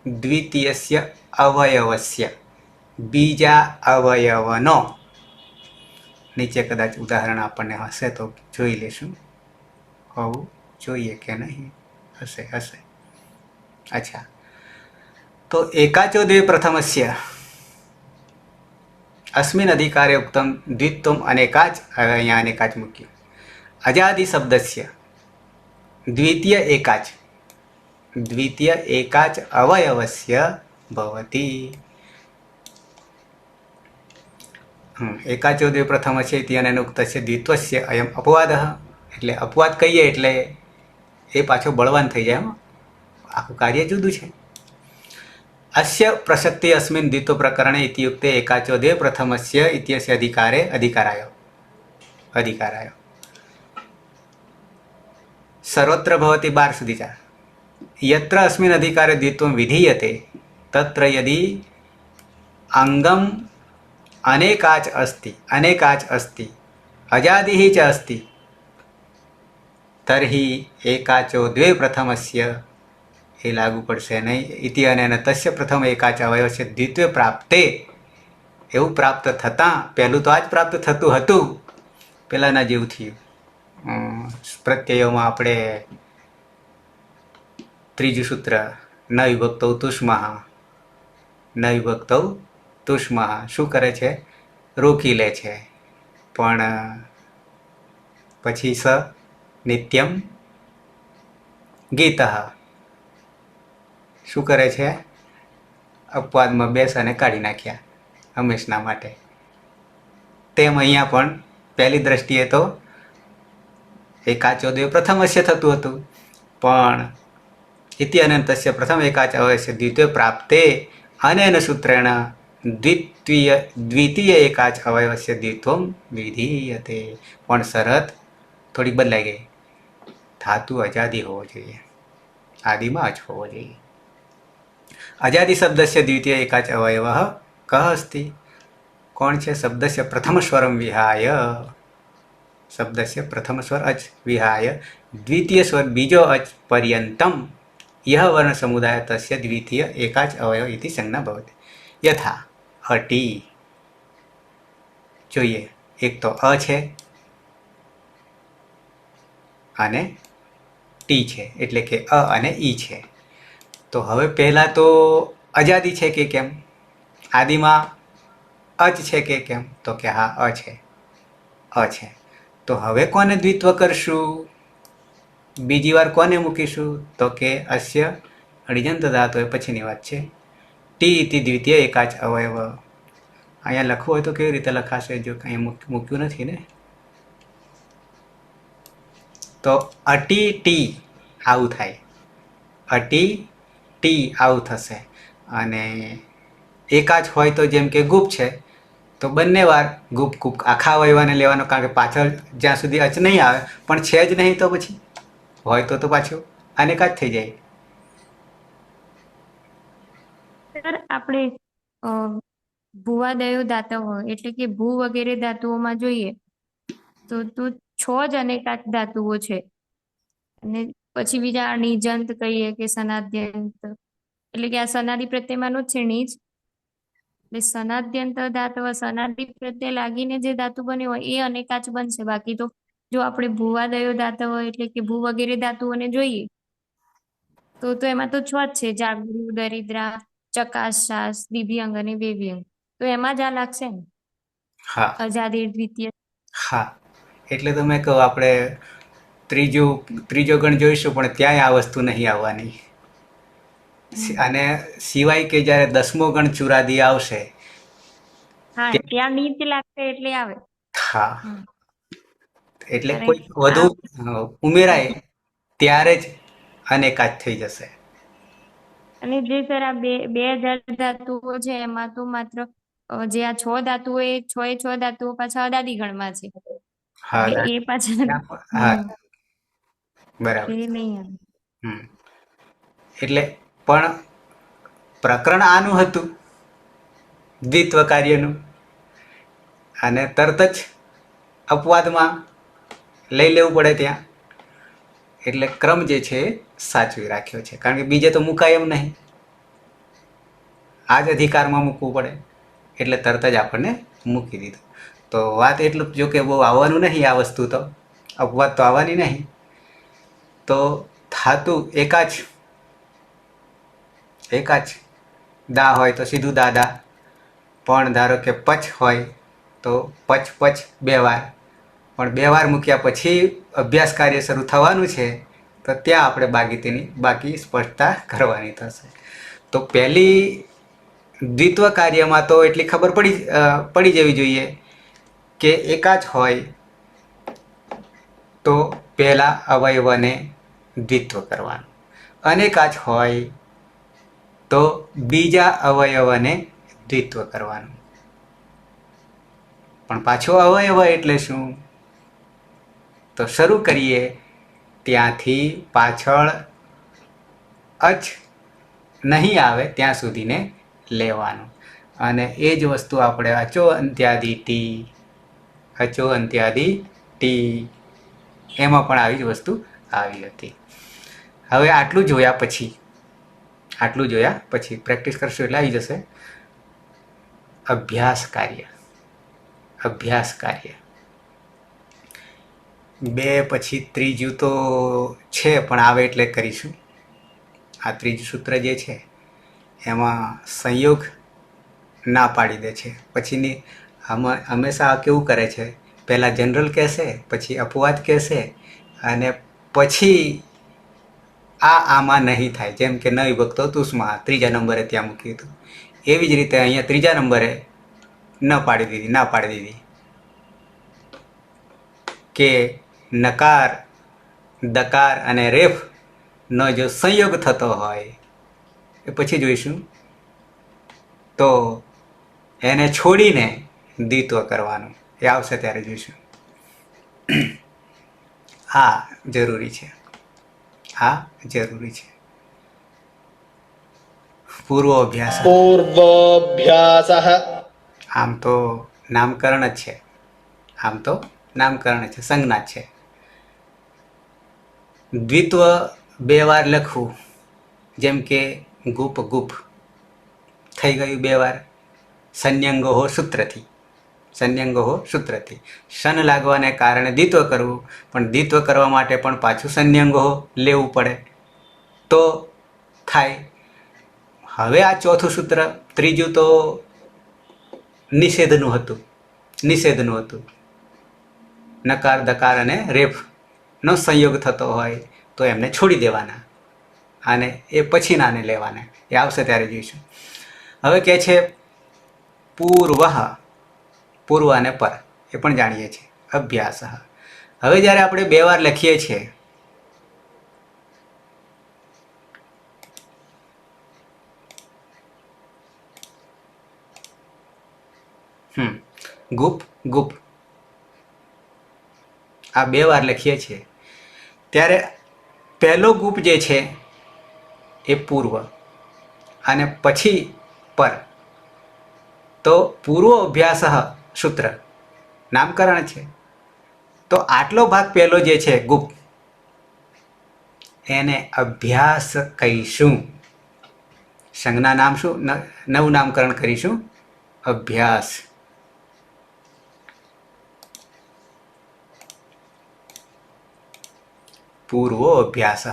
દ્વિતીયસ્ય અવયવસ્ય, બીજા અવયવનો. નીચે કદાચ ઉદાહરણ આપણને હશે તો જોઈ લેશું, હોવું જોઈએ કે નહીં, હશે. અચ્છા, તો એકાચો દ્વે પ્રથમસ્ય અસ્મિન અધિકારે ઉક્તમ દ્વિત્વમ અનેકાચ. હવે અહીંયા અનેકાચ મૂક્યું. અજાદિ શબ્દસ્ય દ્વિતીય એકાચ અવયવસ્ય ભવતી. એકાચો દ્વે પ્રથમસ્ય ઇતિ અનેન ઉક્તસ્ય દ્વિત્વસ્ય અયમ અપવાદઃ. એટલે અપવાદ કહીએ એટલે એ પાછો બળવાન થઈ જાય, આખું કાર્ય જુદું છે. અસ્ય પ્રસક્તિ અસ્મિન દ્વિત્વ પ્રકરણે ઇતિયુક્તે એકાચો દ્વે પ્રથમસ્ય ઇત્યસ્ય અધિકારાયો. સર્વત્ર ભવતી 12 સુધી ચાલે. યત્ર અસ્મિન અધિકારે દ્વિત્વમ વિધીયતે તત્ર યદિ અંગમ અનેકાચ અસ્તિ અજાદિ ચ અસ્તિ તર્હિ એકાચો દ્વે પ્રથમસ્ય એ લાગુ પડશે નહીં. ઇતિ અને તસ્ય પ્રથમ એકાચ અવયવસ્ય દ્વિત્વે પ્રાપ્તે. એવું પ્રાપ્ત થતાં, પહેલું તો આ જ પ્રાપ્ત થતું હતું, પહેલાંના જેવું થયું. પ્રત્યયોમાં આપણે ત્રીજું સૂત્ર ન વિભક્તૌ તુષ્મઃ શું કરે છે? રોકી લે છે. પણ પછી સ નિત્યમ ગીતઃ શું કરે છે? અપવાદમાં બેસ અને કાઢી નાખ્યા હંમેશના માટે. તેમ અહીંયા પણ પહેલી દ્રષ્ટિએ તો એકાચો દ્વે પ્રથમસ્ય થતું હતું, પણ ઇતિ અનંતસ્ય પ્રથમ એકાચ અવયસ્ય દ્વિતીય પ્રાપ્તે અનેન સૂત્રેણ દ્વિતીય એકાચ અવયવસ્ય દ્વિત્વમ વિધીયતે. પણ શરત થોડીક બદલાઈ ગઈ. ધાતુ અજાદી હોવો જોઈએ, આદિમાં અચ હોવો જોઈએ. અજાદી શબ્દસ્ય દ્વિતીય એકાચ અવયવ કહ અસ્તિ? કોણ છે? શબ્દસ્ય પ્રથમ સ્વરમ વિહાય, શબ્દસ્ય પ્રથમ સ્વર અચ વિહાય દ્વિતીય સ્વર બીજો અચ પર્યંતમ યહ વર્ણ સમુદાય તસ્ય દ્વિતીય એકાચ અવયવ ઇતિ સંજ્ઞા ભવતિ. યથા અટી. જોઈએ, એક તો અ છે અને ટી છે, એટલે કે અ અને ઈ છે. તો હવે પહેલાં તો અજાદી છે કે કેમ? આદિમાં અચ છે કે કેમ? તો કે હા અ છે. તો હવે કોને દ્વિત્વ કરશું? બીજી વાર કોને મૂકીશું? તો કે અસ્ય અડિજંત ધાતુ એ પછીની વાત છે. ટી ઇતિ દ્વિતીય એકાચ અવયવ. અહીંયા લખવું હોય તો કેવી રીતે લખાશે? જો કંઈ મૂક્યું નથી ને, તો અટી ટી આવું થાય, અટી ટી આવું થશે. અને એકાચ હોય તો જેમ કે ગુપ છે તો બંને વાર ગુપ આખા અવયવાને લેવાનો, કારણ કે પાછળ જ્યાં સુધી અચ નહીં આવે, પણ છે જ નહીં તો પછી હોય તો પાછું અનેકાચ થઈ જાય. સર આપણે અ, ભૂવાદયો ધાતુઓ એટલે કે ભૂ વગેરે ધાતુઓમાં જોઈએ તો 6 જ અનેકાત ધાતુઓ છે. અને પછી બીજા નિજંત કહીએ કે સનાદ્યંત, એટલે કે આ સનાદિ પ્રત્યયમાંનો જ છે નીજ. એટલે સનાદ્યંત ધાતુ સનાદિ પ્રત્યે લાગીને જે ધાતુ બન્યો હોય એ અનેકાચ બનશે. બાકી તો જો આપણે ભૂવાદયો ધાતુઓ એટલે કે ભૂ વગેરે ધાતુઓને જોઈએ તો એમાં તો 6 જ છે: જાગૃ, દરિદ્રા, ચકાશાસ, દિવ્યંગ અને વેવ્યંગ. તો એમાં જ આ લાગશે ને, હા અજાદી દ્વિતીય. હા, એટલે તો મેં કહું આપણે ત્રીજો ગણ જોઈશું પણ ત્યાંય આ વસ્તુ નહીં આવવાની. અને સિવાય કે જ્યારે 10મો ગણ ચુરાદી આવશે. હા, ત્યાં નીચ લાગશે એટલે આવે. હા, હમ. એટલે અને કોઈ વધુ આ ઉમેરાય ત્યારે જ અનેકાત થઈ જશે. અને જે સર આ 2000 ધાતુઓ છે એમાં તો માત્ર જે આ 6 ધાતુઓ એ 6 ધાતુઓ પાછા અદાદી ગણમાં છે. હા એટલે એ પાછા હા, બરાબર. એ નહીં આવે. હમ. એટલે પણ પ્રકરણ આનું હતું, દ્વિત્વ કાર્યનું, અને તરત જ અપવાદમાં લઈ લેવું પડે ત્યાં. એટલે ક્રમ જે છે એ સાચવી રાખ્યો છે, કારણ કે બીજે તો મુકાય એમ નહીં. આ જ અધિકારમાં મૂકવું પડે, એટલે તરત જ આપણને મૂકી દીધું. તો વાત એટલું જો કે બહુ આવવાનું નહીં આ વસ્તુ, તો અપવાદ તો આવવાની નહીં. તો ધાતુ એકાચ દા હોય તો સીધું દાદા, પણ ધારો કે પચ હોય તો પચ 2 વાર, પણ 2 વાર મૂક્યા પછી અભ્યાસ કાર્ય શરૂ થવાનું છે, તો ત્યાં આપણે બાકી સ્પષ્ટતા કરવાની થશે. તો પહેલી દ્વિત્વ કાર્યમાં તો એટલી ખબર પડી જવી જોઈએ કે એકાચ હોય તો પહેલા અવયવને દ્વિત્વ કરવાનું, અનેકાચ હોય તો બીજા અવયવને દ્વિત્વ કરવાનું. પણ પાછો અવયવ એટલે શું? તો શરૂ કરીએ ત્યાંથી પાછળ અચ નહીં આવે ત્યાં સુધીને લેવાનું. અને એ જ વસ્તુ આપણે અચો અંત્યાદિ ટી એમાં પણ આવી જ વસ્તુ આવી હતી. હવે આટલું જોયા પછી પ્રેક્ટિસ કરશું એટલે આવી જશે અભ્યાસ કાર્ય. 2 પછી ત્રીજું તો છે પણ આવે એટલે કરીશું. આ ત્રીજું સૂત્ર જે છે એમાં સંયોગ ના પાડી દે છે. પછીની હંમેશા કેવું કરે છે, પહેલાં જનરલ કહેશે, પછી અપવાદ કહેશે, અને પછી આમાં નહીં થાય. જેમ કે ન વિભક્તો તુષ્મા 3જા નંબરે ત્યાં મૂક્યું હતું, એવી જ રીતે અહીંયા 3જા નંબરે ના પાડી દીધી કે નકાર, દકાર અને રેફનો જો સંયોગ થતો હોય એ પછી જોઈશું, તો એને છોડીને દ્વિત્વ કરવાનું. એ આવશે ત્યારે જોઈશું. આ જરૂરી છે. પૂર્વ અભ્યાસ. પૂર્વોऽભ્યાસः આમ તો નામકરણ જ છે, સંજ્ઞા છે. દ્વિત્વ 2 વાર લખવું, જેમ કે ગુપ થઈ ગયું 2 વાર. સંન્યંગો સૂત્રથી શન લાગવાને કારણે દ્વિત્વ કરવું, પણ દ્વિત્વ કરવા માટે પણ પાછું સંન્યંગો લેવું પડે તો થાય. હવે આ ચોથું સૂત્ર, ત્રીજું તો નિષેધનું હતું. નકાર, દકાર અને રેફનો સંયોગ થતો હોય તો એમને છોડી દેવાના, અને એ પછીનાને લેવાના. એ આવશે ત્યારે જોઈશું. હવે કહે છે પૂર્વ અને પર, એ પણ જાણીએ છીએ. અભ્યાસ. હવે જ્યારે આપણે 2 વાર લખીએ છીએ, ગુપ આ 2 વાર લખીએ છીએ, ત્યારે પહેલો ગુપ જે છે એ પૂર્વ અને પછી પર. તો પૂર્વ અભ્યાસ સૂત્ર નામકરણ છે. તો આટલો ભાગ પહેલો જે છે ગુપ, એને અભ્યાસ કહીશું. સંજ્ઞા નામ શું? નવું નામકરણ કરીશું અભ્યાસ. પૂર્વો અભ્યાસ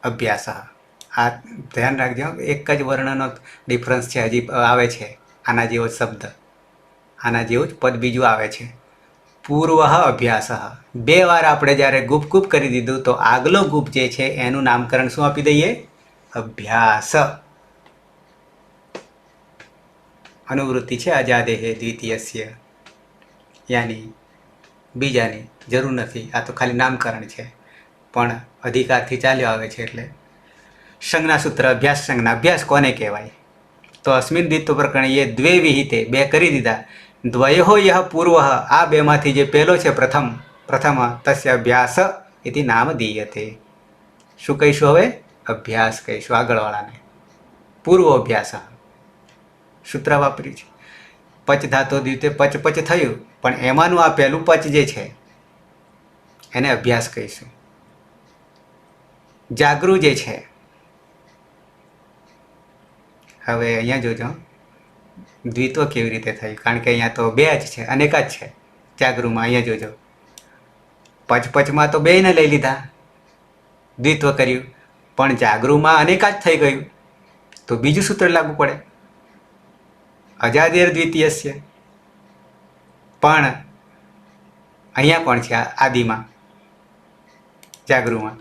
અભ્યાસ. આ ધ્યાન રાખજો, એક જ વર્ણનો ડિફરન્સ છે, હજી આવે છે આના જેવો શબ્દ, આના જેવું જ પદ બીજું આવે છે. પૂર્વ અભ્યાસ. બે વાર આપણે જ્યારે ગુપ ગુપ કરી દીધું તો આગલો ગુપ જે છે એનું નામકરણ શું આપી દઈએ? અભ્યાસ. અનુવૃત્તિ છે અજાદેહે દ્વિતીયસ્ય, યાની બીજાની જરૂર નથી, આ તો ખાલી નામકરણ છે, પણ અધિકારથી ચાલ્યો આવે છે. એટલે સંજ્ઞા સૂત્ર અભ્યાસ સંજ્ઞા. અભ્યાસ કોને કહેવાય? તો અસ્મિન દ્વિત્વ પ્રકરણે એ દ્વે વિહિતે, બે કરી દીધા. દ્વયો યહ પૂર્વ, આ બેમાંથી જે પહેલો છે પ્રથમ તસ્ય અભ્યાસ ઇતિ નામ દીયતે. શું કહીશું હવે? અભ્યાસ કહીશું આગળવાળાને. પૂર્વ અભ્યાસ સૂત્ર વાપર્યું છે. પચ ધાતો દ્વિતે પચ પચ થયું, પણ એમાંનું આ પહેલું પચ જે છે એને અભ્યાસ કહીશું. જાગૃ જે છે, હવે અહીંયા જોજો દ્વિત્વ કેવી રીતે થયું, કારણ કે અહીંયા તો બે જ છે, અનેક જ છે જાગૃમાં. અહીંયા જોજો પચ પચમાં તો બેયને લઈ લીધા, દ્વિત્વ કર્યું, પણ જાગૃમાં અનેક જ થઈ ગયું, તો બીજું સૂત્ર લાગુ પડે અજાદેર દ્વિતીયસ્ય. પણ અહીંયા કોણ છે? આદિમાં જાગૃમાં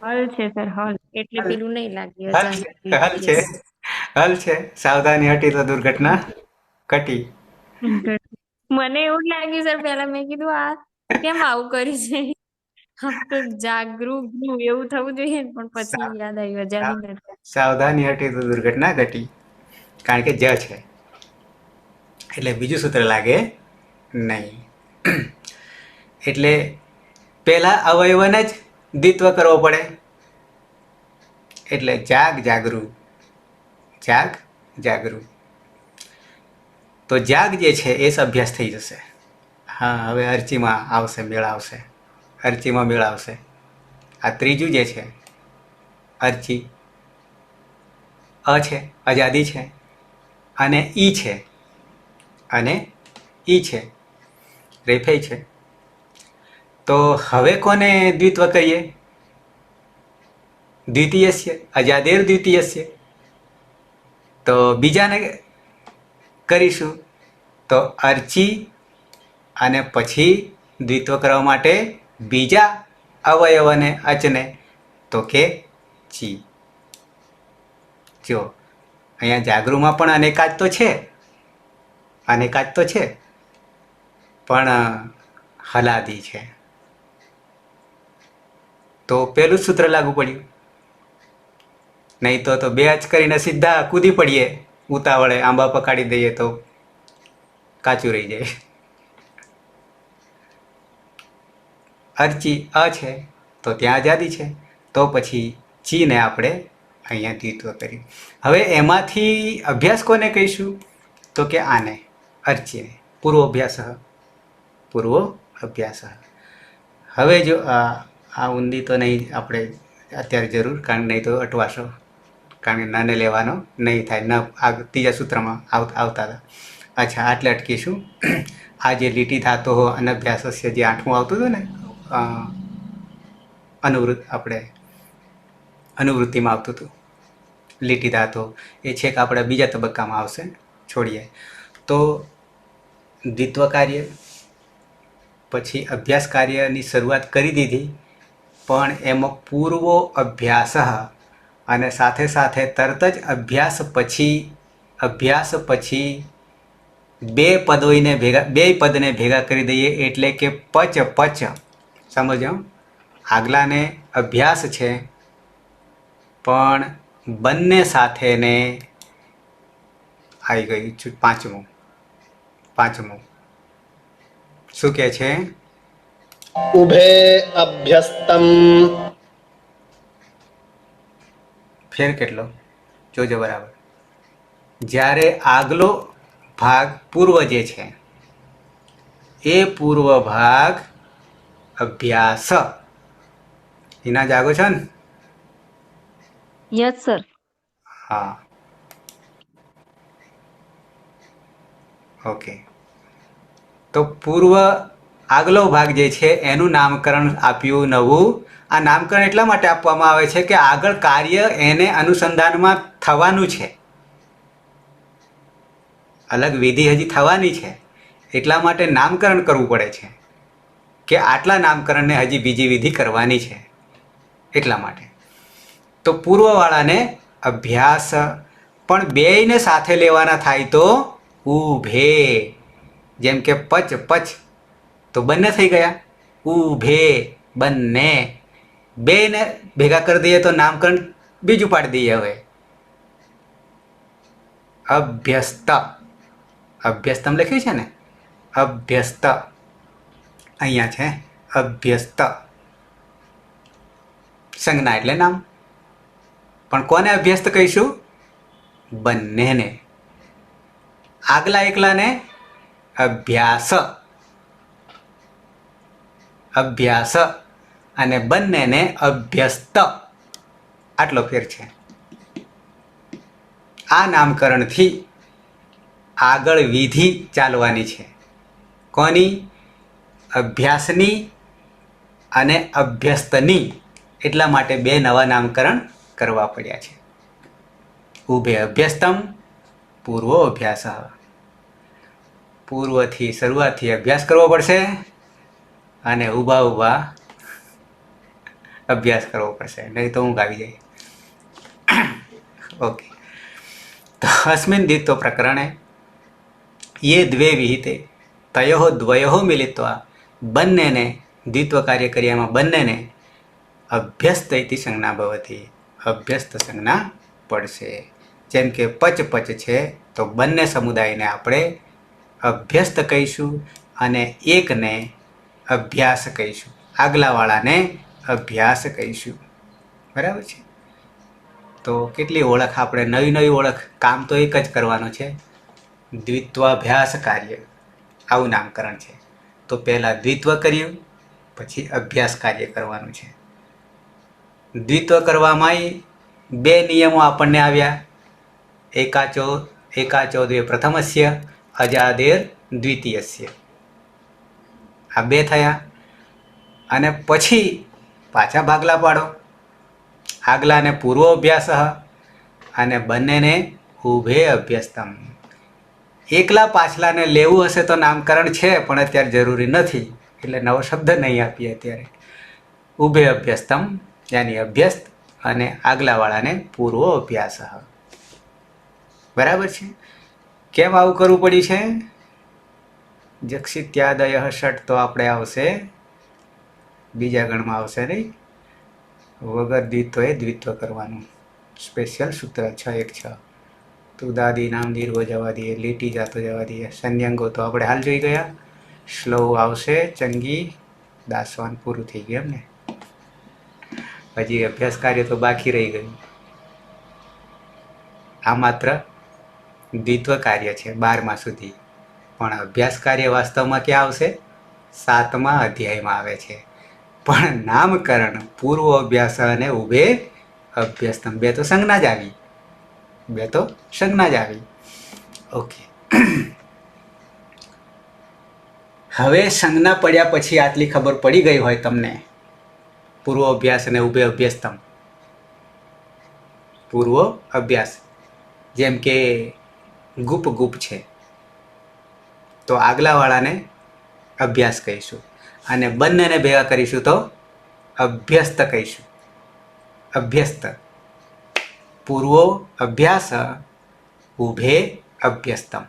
હલ છે સર, હલ એટલે પેલું નહીં લાગ્યું. હલ છે, હલ છે. સાવધાની હટી તો દુર્ઘટના ઘટી. મને એવું લાગ્યું સર, પહેલા મેં કીધું આ કેમ આવું કર્યું છે, આમ તો જાગૃત એવું થવું જોઈએ ને, પણ પછી યાદ આવ્યું અજાની નથી. સાવધાની હટી તો દુર્ઘટના ઘટી, કારણ કે જ છે એટલે બીજું સૂત્ર લાગે નહીં. એટલે પહેલા અવયવને જ દ્વિત્વ કરવો પડે. એટલે જાગ જાગૃ, જાગ જાગૃ. તો જાગ જે છે એ જ અભ્યાસ થઈ જશે. હા, હવે અરચીમાં આવશે, મેળ આવશે, અરચીમાં મેળ આવશે. આ ત્રીજું જે છે અરચી, અ છે, અજાદી છે, અને ઈ છે, અને ઈ છે, રેફેય છે. તો હવે કોને દ્વિત્વ કહીએ? દ્વિતીયસ્ય, અજાદેર દ્વિતીયસ્ય. તો બીજાને કરીશું તો અરચી, અને પછી દ્વિત્વ કરવા માટે બીજા અવયવને અચને તો કે ચી. જો અહીંયા જાગૃમાં પણ અનેકાજ તો છે, અનેકાજ તો છે, પણ હલાદી છે. તો પેલું જ સૂત્ર લાગુ પડ્યું. નહીં તો બે જ કરીને સીધા કૂદી પડીએ ઉતાવળે, આંબા પકાડી દઈએ તો કાચું રહી જાય. અરચી અ છે તો ત્યાં આઝાદી છે, તો પછી ચીને આપણે અહીંયા દ્વિત્વ કર્યું. હવે એમાંથી અભ્યાસ કોને કહીશું? તો કે આને, અરચીને. પૂર્વ અભ્યાસ, પૂર્વ અભ્યાસ. હવે જો આ ઊંધી તો નહીં આપણે અત્યારે જરૂર, કારણ નહીં તો અટવાશો, કારણ કે નાને લેવાનો નહીં થાય, ન આ ત્રીજા સૂત્રમાં આવતા હતા. અચ્છા, આટલે અટકીશું. આ જે લીટી ધાતો હો અનભ્યાસસ્ય જે 8મું આવતું હતું ને, આપણે અનુવૃત્તિમાં આવતું હતું લીટી ધાતો, એ છેક આપણે બીજા તબક્કામાં આવશે, છોડીએ. તો દ્વિત્વ કાર્ય પછી અભ્યાસ કાર્યની શરૂઆત કરી દીધી, પણ એમાં પૂર્વો અભ્યાસ, અને સાથે સાથે તરત જ અભ્યાસ પછી બે પદને ભેગા કરી દઈએ, એટલે કે પચ પચ. સમજો, આગલાને અભ્યાસ છે, પણ બંને સાથેને આવી ગયું પાંચમું શું કે છે? ઉભે અભ્યસ્તમ. ફેર કેટલો જોજો બરાબર. જ્યારે આગલો ભાગ પૂર્વ જે છે એ પૂર્વ ભાગ અભ્યાસ. એના જાગો છો ને? Yes sir. હા, ઓકે. તો પૂર્વ આગલો ભાગ જે છે એનું નામકરણ આપ્યું નવું. આ નામકરણ એટલા માટે આપવામાં આવે છે કે આગળ કાર્ય એને અનુસંધાનમાં થવાનું છે, અલગ વિધિ હજી થવાની છે, એટલા માટે નામકરણ કરવું પડે છે કે આટલા નામકરણને હજી બીજી વિધિ કરવાની છે, એટલા માટે. તો પૂર્વવાળાને અભ્યાસ, પણ બેયને સાથે લેવાના થાય તો ઉભે. જેમ કે પચ પચ તો બંને થઈ ગયા, ઉભે બંને. બેને ભેગા કરી દઈએ તો નામકરણ બીજું પાડી દઈએ. હવે અભ્યસ્ત, અભ્યસ્તમ લખ્યું છે ને, અભ્યસ્ત અહીંયા છે, અભ્યસ્ત. સંજ્ઞા એટલે નામ, પણ કોને અભ્યસ્ત કહીશું? બંનેને. આગલા એકલાને અભ્યાસ, અભ્યાસ, અને બંનેને અભ્યસ્ત. આટલો ફેર છે. આ નામકરણથી આગળ વિધિ ચાલવાની છે. કોની? અભ્યાસની અને અભ્યસ્તની. એટલા માટે બે નવા નામકરણ કરવા પડ્યા છે. ઉભે અભ્યસ્તમ, પૂર્વો અભ્યાસ. પૂર્વથી શરૂઆતથી અભ્યાસ કરવો પડશે અને ઊભા ઊભા અભ્યાસ કરવો પડશે, નહીં તો ઊંઘ આવી જાય. ઓકે. તો અસ્મિન દ્વિત્વ પ્રકરણે ये द्वे विहिते तयोः द्वयोः मिलित्वा બંનેને દ્વિત્વ કાર્ય કર્યામાં બંનેને અભ્યસ્ત ઇતિ સંજ્ઞા ભવતી, અભ્યસ્ત સંજ્ઞા પડશે. જેમ કે પચ પચ છે તો બંને સમુદાયને આપણે અભ્યસ્ત કહીશું અને એકને અભ્યાસ કહીશું, આગલાવાળાને અભ્યાસ કહીશું. બરાબર છે? તો કેટલી ઓળખ, આપણે નવી નવી ઓળખ. કામ તો એક જ કરવાનું છે, દ્વિત્વાભ્યાસ કાર્ય, આવું નામકરણ છે. તો પહેલાં દ્વિત્વ કર્યું, પછી અભ્યાસ કાર્ય કરવાનું છે. દ્વિત્વ કરવામાં બે નિયમો આપણને આવ્યા. એકાચોદય પ્રથમસ્ય, અજાદેર દ્વિતીયસ્ય. આ બે થયા. અને પછી પાછા ભાગલા પાડો. આગલાને પૂર્વ અભ્યાસ અને બંનેને ઉભે અભ્યસ્તમ. એકલા પાછલાને લેવું હશે તો નામકરણ છે, પણ અત્યારે જરૂરી નથી, એટલે નવો શબ્દ નહીં આપીએ અત્યારે. ઉભે અભ્યસ્તમ યાની અભ્યસ્ત, અને આગલાવાળાને પૂર્વ અભ્યાસ. બરાબર છે? કેમ આવું કરવું પડ્યું છે? જક્ષિત્યાદય ષટ તો આપણે આવશે બીજા ગણમાં, આવશે નહીં. વગર દ્વિત્વએ દ્વિત્વ કરવાનું. સ્પેશિયલ સૂત્ર 6:1:6. તું દાદી નામ દીર્ઘો જવા દઈએ, લીટી જાતો જવા દઈએ. સંન્યંગો તો આપણે હાલ જોઈ ગયા. શ્લોવ આવશે, ચંગી દાસવાન પૂરું થઈ ગયું એમ ને. હજી અભ્યાસ કાર્ય તો બાકી રહી ગયું. આ માત્ર દ્વિત્વ કાર્ય છે 12મા સુધી, પણ અભ્યાસ કાર્ય વાસ્તવમાં ક્યાં આવશે? 7મા અધ્યાયમાં આવે છે. પણ નામકરણ પૂર્વ અભ્યાસ અને ઉભે અભ્યસ્તમ, બે તો સંજ્ઞા જ આવી, બે તો સંજ્ઞા જ આવી. ઓકે. હવે સંજ્ઞા પડ્યા પછી આટલી ખબર પડી ગઈ હોય તમને, પૂર્વ અભ્યાસ અને ઉભે અભ્યસ્તમ. પૂર્વ અભ્યાસ જેમ કે ગુપ ગુપ છે તો આગલાવાળાને અભ્યાસ કહીશું, અને બંનેને ભેગા કરીશું તો અભ્યસ્ત કહીશું. અભ્યસ્ત, પૂર્વો અભ્યાસ, ઉભે અભ્યસ્તમ.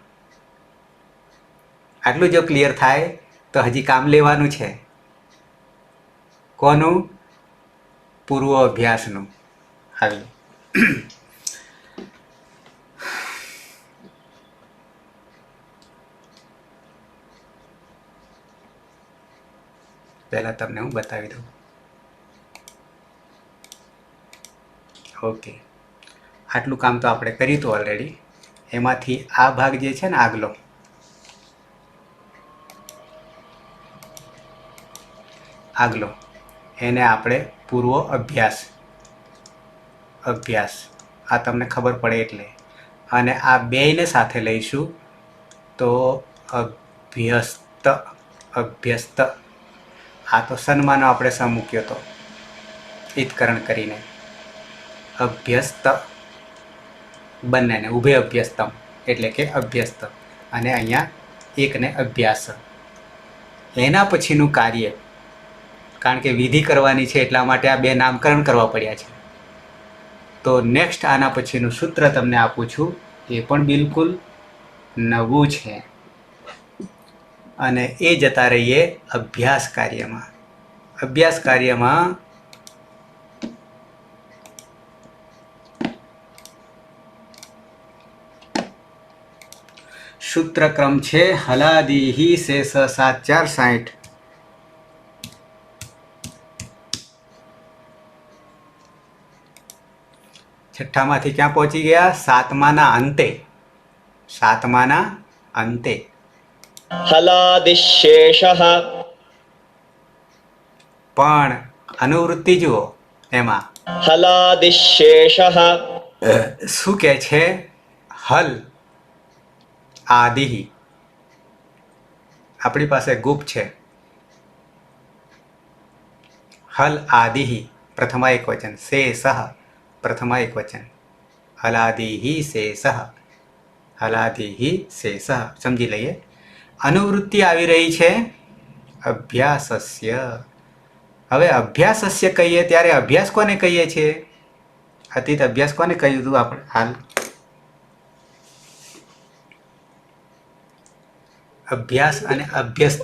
આટલું જો ક્લિયર થાય તો હજી કામ લેવાનું છે. કોનું? પૂર્વ અભ્યાસનું. આવી પહેલા તમને હું બતાવી દઉં. ઓકે, આટલું કામ તો આપણે કર્યું હતું ઓલરેડી. એમાંથી આ ભાગ જે છે ને આગલો, એને આપણે પૂર્વ અભ્યાસ આ તમને ખબર પડે એટલે, અને આ બેયને સાથે લઈશું તો અભ્યસ્ત. આ તો સન્માનો આપણે સ મૂક્યો તો ઈતકરણ કરીને. અભ્યસ્ત બંનેને ઉભય અભ્યસ્તમ એટલે કે અભ્યસ્ત, અને અહીંયા એકને અભ્યાસ. એના પછીનું કાર્ય, કારણ કે વિધિ કરવાની છે એટલા માટે આ બે નામકરણ કરવા પડ્યા છે. તો નેક્સ્ટ આના પછીનું સૂત્ર તમને આપું છું, એ પણ બિલકુલ નવું છે, અને એ જતા રહીએ અભ્યાસ કાર્યમાં. સૂત્રક્રમ છે હલાદીહી શેષ 7 4 60. છઠ્ઠામાંથી ક્યાં પહોંચી ગયા? સાતમાના અંતે. हलादिशेषः પણ અનુવૃત્તિ જુઓ, એમાં हलादिशेषः શું કહે છે? હલ આદિ. આપણી પાસે ગુપ છે. હલ આદિ પ્રથમા એક વચન, શેષ પ્રથમા એક વચન, હલાદિ શેષ. સમજી લઈએ. અનુવૃત્તિ આવી રહી છે અભ્યાસસ્ય. હવે અભ્યાસસ્ય કહીએ ત્યારે અભ્યાસ કોને કહીએ છીએ? અતીત અભ્યાસ કોને કહ્યું હતું આપણે? હાલ અભ્યાસ અને અભ્યસ્ત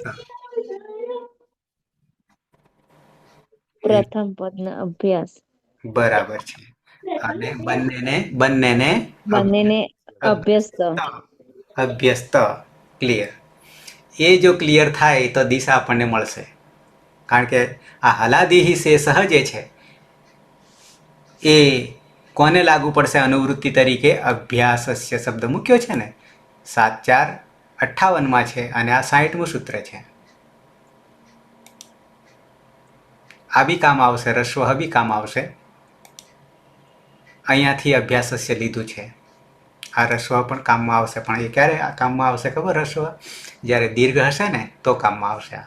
પ્રથમ પદનો અભ્યાસ. બરાબર છે, અને બંનેને અભ્યસ્ત. ક્લિયર. એ જો ક્લિયર થાય તો દિશા આપણને મળશે, કારણ કે આ હલાદિહી શેષ જે છે એ કોને લાગુ પડશે અનુવૃત્તિ તરીકે? અભ્યાસસ્ય શબ્દ મૂક્યો છે ને, 7 4 58 છે, અને આ 60મું સૂત્ર છે. આ બી કામ આવશે, રસ્વ બી કામ આવશે. અહીંયાથી અભ્યાસસ્ય લીધું છે, આ રસ્વ પણ કામમાં આવશે, પણ એ ક્યારે કામમાં આવશે ખબર? રસ્વ જ્યારે દીર્ઘ હશે ને તો કામમાં આવશે.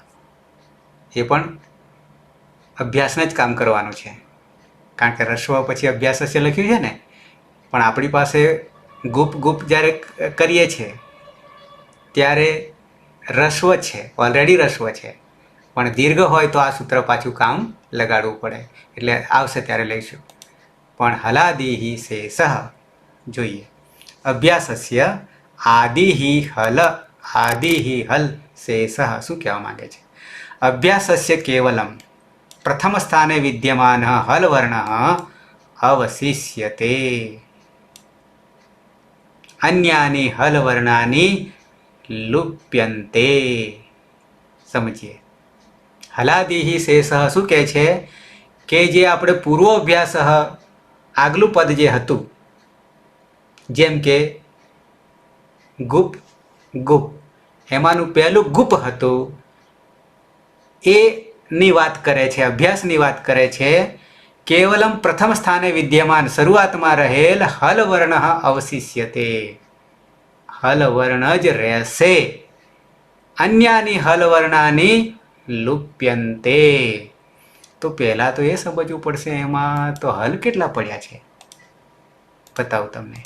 એ પણ અભ્યાસને જ કામ કરવાનું છે, કારણ કે રસ્વ પછી અભ્યાસસ્ય લખ્યું છે ને, પણ આપણી પાસે ગુપ જ્યારે કરીએ છીએ ત્યારે રસ્વ છે, ઓલરેડી રસ્વ છે, પણ દીર્ઘ હોય તો આ સૂત્ર પાછું કામ લગાડવું પડે, એટલે આવશે ત્યારે લઈશું. પણ હલાદિહી શેષ જોઈએ. અભ્યાસસ્ય આદિહી હલ શેષ. શું કહેવા માંગે છે? અભ્યાસસ્ય કેવલમ પ્રથમ સ્થાને વિદ્યમાન હલ વર્ણ અવશિષ્યતે, અન્યાની હલ વર્ણાની લુપ્યન્તે. સમજીએ. હલાદિહી શેષ શું કહે છે? કે જે આપણે પૂર્વોભ્યાસ આગલું પદ જે હતું, જેમ કે ગુપ એમાંનું પહેલું ગુપ હતું, એની વાત કરે છે, અભ્યાસની વાત કરે છે. કેવલમ પ્રથમ સ્થાને વિદ્યમાન શરૂઆતમાં રહેલ હલ વર્ણ અવશિષ્યતે, હલ વર્ણ જ રહેશે. અન્યાની હલ વર્ણાની લુપ્યન્તે. તો પહેલાં તો એ સમજવું પડશે એમાં તો હલ કેટલા પડ્યા છે. બતાવું તમને.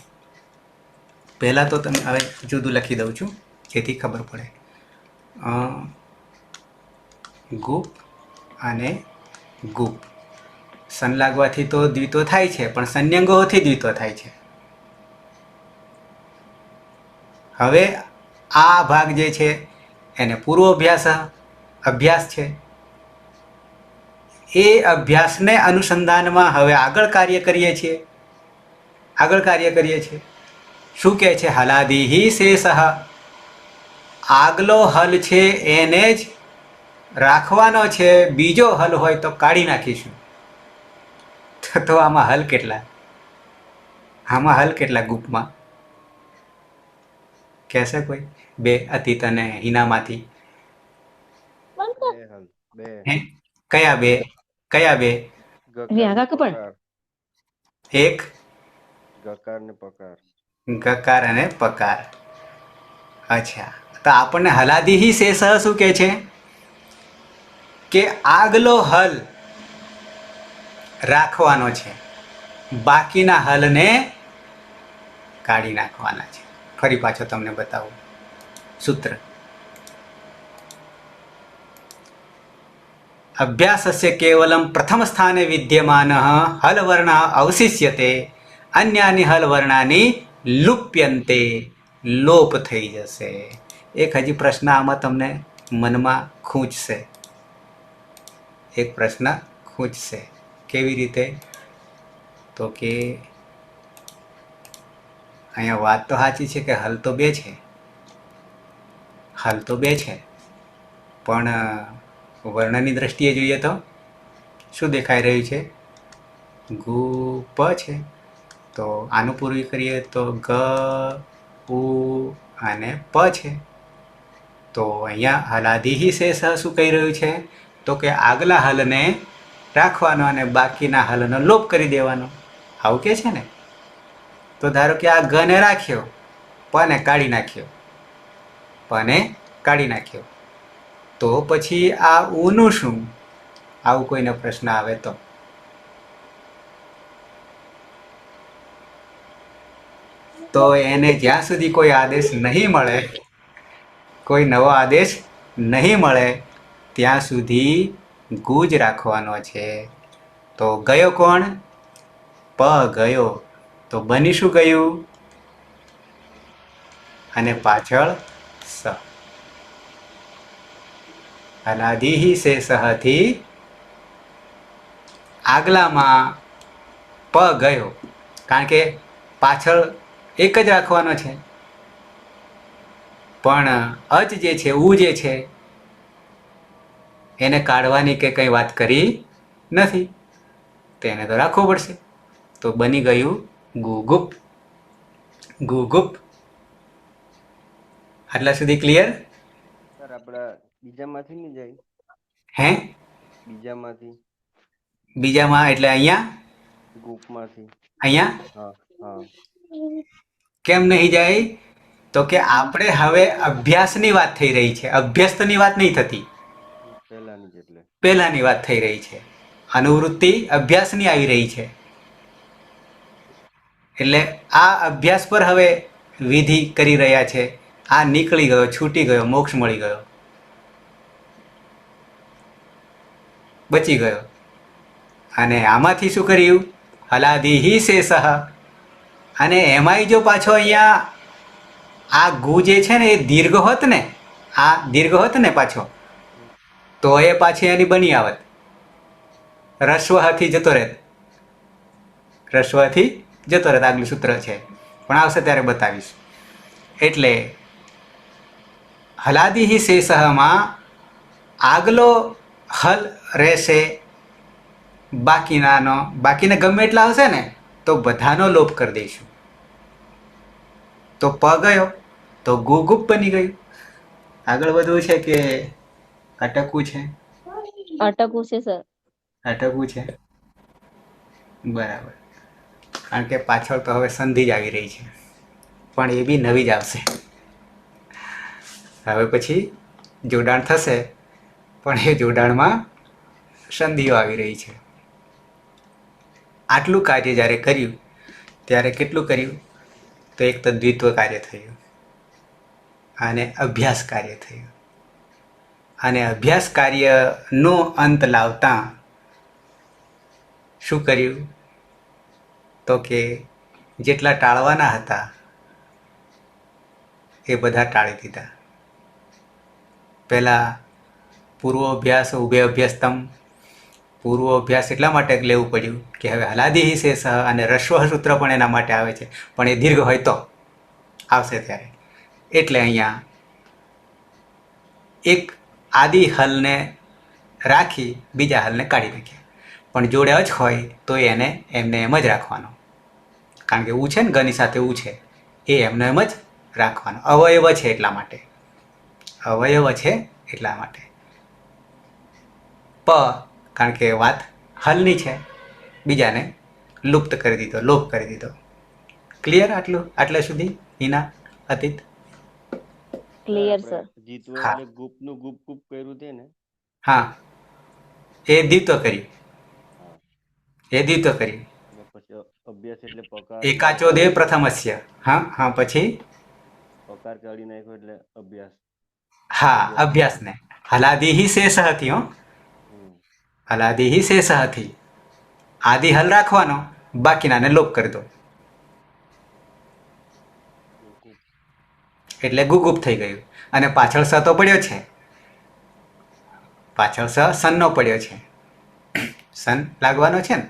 પહેલાં તો તમે હવે જુદું લખી દઉં છું જેથી ખબર પડે. ગુપ અને ગુપ સન લાગવાથી તો દ્વિતો થાય છે, પણ સંન્યંગોથી દ્વિતો થાય છે. હવે આ ભાગ જે છે એને અભ્યાસ છે. એ અભ્યાસને અનુસંધાનમાં હવે આગળ કાર્ય કરીએ છીએ. શું કહે છે? હલાદિહી શેષ. આગલો હલ છે એને જ રાખવાનો છે, બીજો હલ હોય તો કાઢી નાખીશું. તો આમાં હલ કેટલા ગુપમાં? કહેશે કોઈ? બે અતીત અને હિનામાંથી હે? કયા બે? કયા બે? વ્યાગા કે પણ એક ગકાર અને પકાર. અચ્છા, તો આપણને હલાદીહી શેષ શું કહે છે કે આગલો હલ રાખવાનો છે, બાકીના હલને કાઢી નાખવાના છે. ફરી પાછો તમને બતાવું સૂત્ર. અભ્યાસસ્ય કેવલમ પ્રથમ સ્થાને વિદ્યમાનઃ હલવર્ણઃ અવશિષ્યતે, અન્યાની હલવર્ણાની લુપ્યન્તે, લોપ થઈ જશે. એક હજી પ્રશ્ન આમાં તમને મનમાં ખૂંચશે. એક પ્રશ્ન ખૂંચશે. કેવી રીતે? તો કે અહીંયા વાત તો સાચી છે કે હલ તો બે છે, હલ તો બે છે, પણ વર્ણની દ્રષ્ટિએ જોઈએ તો શું દેખાઈ રહ્યું છે? ગુ પ છે. તો આનું પૂર્વી કરીએ તો ગ ઉ અને પ છે. તો અહીંયા હલાદીહી શેષ શું કહી રહ્યું છે? તો કે આગલા હલને રાખવાનો અને બાકીના હલનો લોપ કરી દેવાનો. આવું કે છે ને? તો ધારો કે આ ગને રાખ્યો, પને કાઢી નાખ્યો, પને કાઢી નાખ્યો, તો પછી આ ઉનું શું? આવું કોઈને પ્રશ્ન આવે તો એને જ્યાં સુધી કોઈ આદેશ નહીં મળે, કોઈ નવો આદેશ નહીં મળે, ત્યાં સુધી ગુજ રાખવાનો છે. તો ગયો કોણ? પ ગયો. તો બની શું ગયું? અને પાછળ સ. અનાદિહી શેષથી આગલામાં પ ગયો, કારણ કે પાછળ એક જ રાખવાનો છે, પણ અચ જે છે, ઉ જે છે, એને કાઢવાની કે કંઈ વાત કરી નથી, તેને તો રાખવું પડશે. તો બની ગયું ગુગુપ. ગુગુપ. આટલા સુધી ક્લિયર? સર આપડા બીજામાંથી નહીં જાય? હે? બીજામાંથી? બીજામાં એટલે અહીંયા? ગ્રુપમાંથી? અહીંયા હા હા. કેમ નહીં જાય? તો કે આપણે હવે અભ્યાસની વાત થઈ રહી છે, અભ્યસ્તની વાત નહીં થતી. પહેલાની જ એટલે પહેલાની વાત થઈ રહી છે. અનુવૃત્તિ અભ્યાસની આવી રહી છે. એટલે આ અભ્યાસ પર હવે વિધિ કરી રહ્યા છે. આ નીકળી ગયો, છૂટી ગયો, મોક્ષ મળી ગયો, બચી ગયો. અને આમાંથી શું કર્યું? હલાદિહી શેષ. અને એમાંય જો પાછો અહીંયા આ ગુ જે છે ને એ દીર્ઘ હોત ને, આ દીર્ઘ હોત ને પાછો, તો એ પાછી એની બની આવત, રસ્વથી જતો રહેત, રસ્વથી જતો રહેત. આગલું સૂત્ર છે, પણ આવશે ત્યારે બતાવીશ. એટલે હલાદિહી શેષમાં આગલો હલ રહેશે, બાકીને ગમે એટલા હશે ને તો બધાનો લોપ કરી દઈશું. તો પ ગયો તો ગુગુપ બની ગયું. આગળ વધવું છે કે અટકવું છે? અટકવું છે સર. અટકવું છે, બરાબર. કારણ કે પાછળ તો હવે સંધિ જ આવી રહી છે, પણ એ બી નવી જ આવશે. હવે પછી જોડાણ થશે, પણ એ જોડાણમાં સંધિઓ આવી રહી છે. આટલું કાર્ય જ્યારે કર્યું ત્યારે કેટલું કર્યું? તો એક તો દ્વિત્વ કાર્ય થયું અને અભ્યાસ કાર્ય થયું. અને અભ્યાસ કાર્યનો અંત લાવતા શું કર્યું? તો કે જેટલા ટાળવાના હતા એ બધા ટાળી દીધા. પહેલાં પૂર્વ અભ્યાસ, ઉભય અભ્યાસતમ. પૂર્વ અભ્યાસ એટલા માટે લેવું પડ્યું કે હવે હલાદિહી શેષ અને રસ્વ સૂત્ર પણ એના માટે આવે છે, પણ એ દીર્ઘ હોય તો આવશે ત્યારે. એટલે અહીંયા એક આદિ હલને રાખી બીજા હલને કાઢી નાખ્યા. પણ જોડે જ હોય તો એને એમને એમ જ રાખવાનો, કારણ કે ઉ છે ને ગની સાથે ઉ છે, એ એમને એમ જ રાખવાનો. અવયવ છે એટલા માટે. અવયવ છે એટલા માટે. પ કારણ કે વાત હલની છે, બીજાને લુપ્ત કરી દીધો, લોપ કરી દીધો. ક્લિયર આટલું આટલે સુધી હિના અતીત? ક્લિયર આપણે સર. જીતવો હા. એટલે ગુપનું ગુપ ગુપ કર્યું તે ને. હા, એ દ્વિત્વ કર્યું, હા. એ દ્વિત્વ કર્યું. અને પછી અભ્યાસ એટલે પકાર ને એકાચો દે પ્રથમસ્ય. હા હા, પછી પકાર કાઢી નાખ્યો એટલે અભ્યાસ. હા અભ્યાસ અભ્યાસને. હલાદિ શેષ હતી. હો, હમ. હલાદિ શેષ હતી. આદિ હલ રાખવાનો, બાકીનાને લોપ કરી દો ગુપ. એટલે ગુગુપ થઈ ગયું. અને પાછળ સ તો પડ્યો છે, પાછળ સનનો પડ્યો છે, સન લાગવાનો છે ને.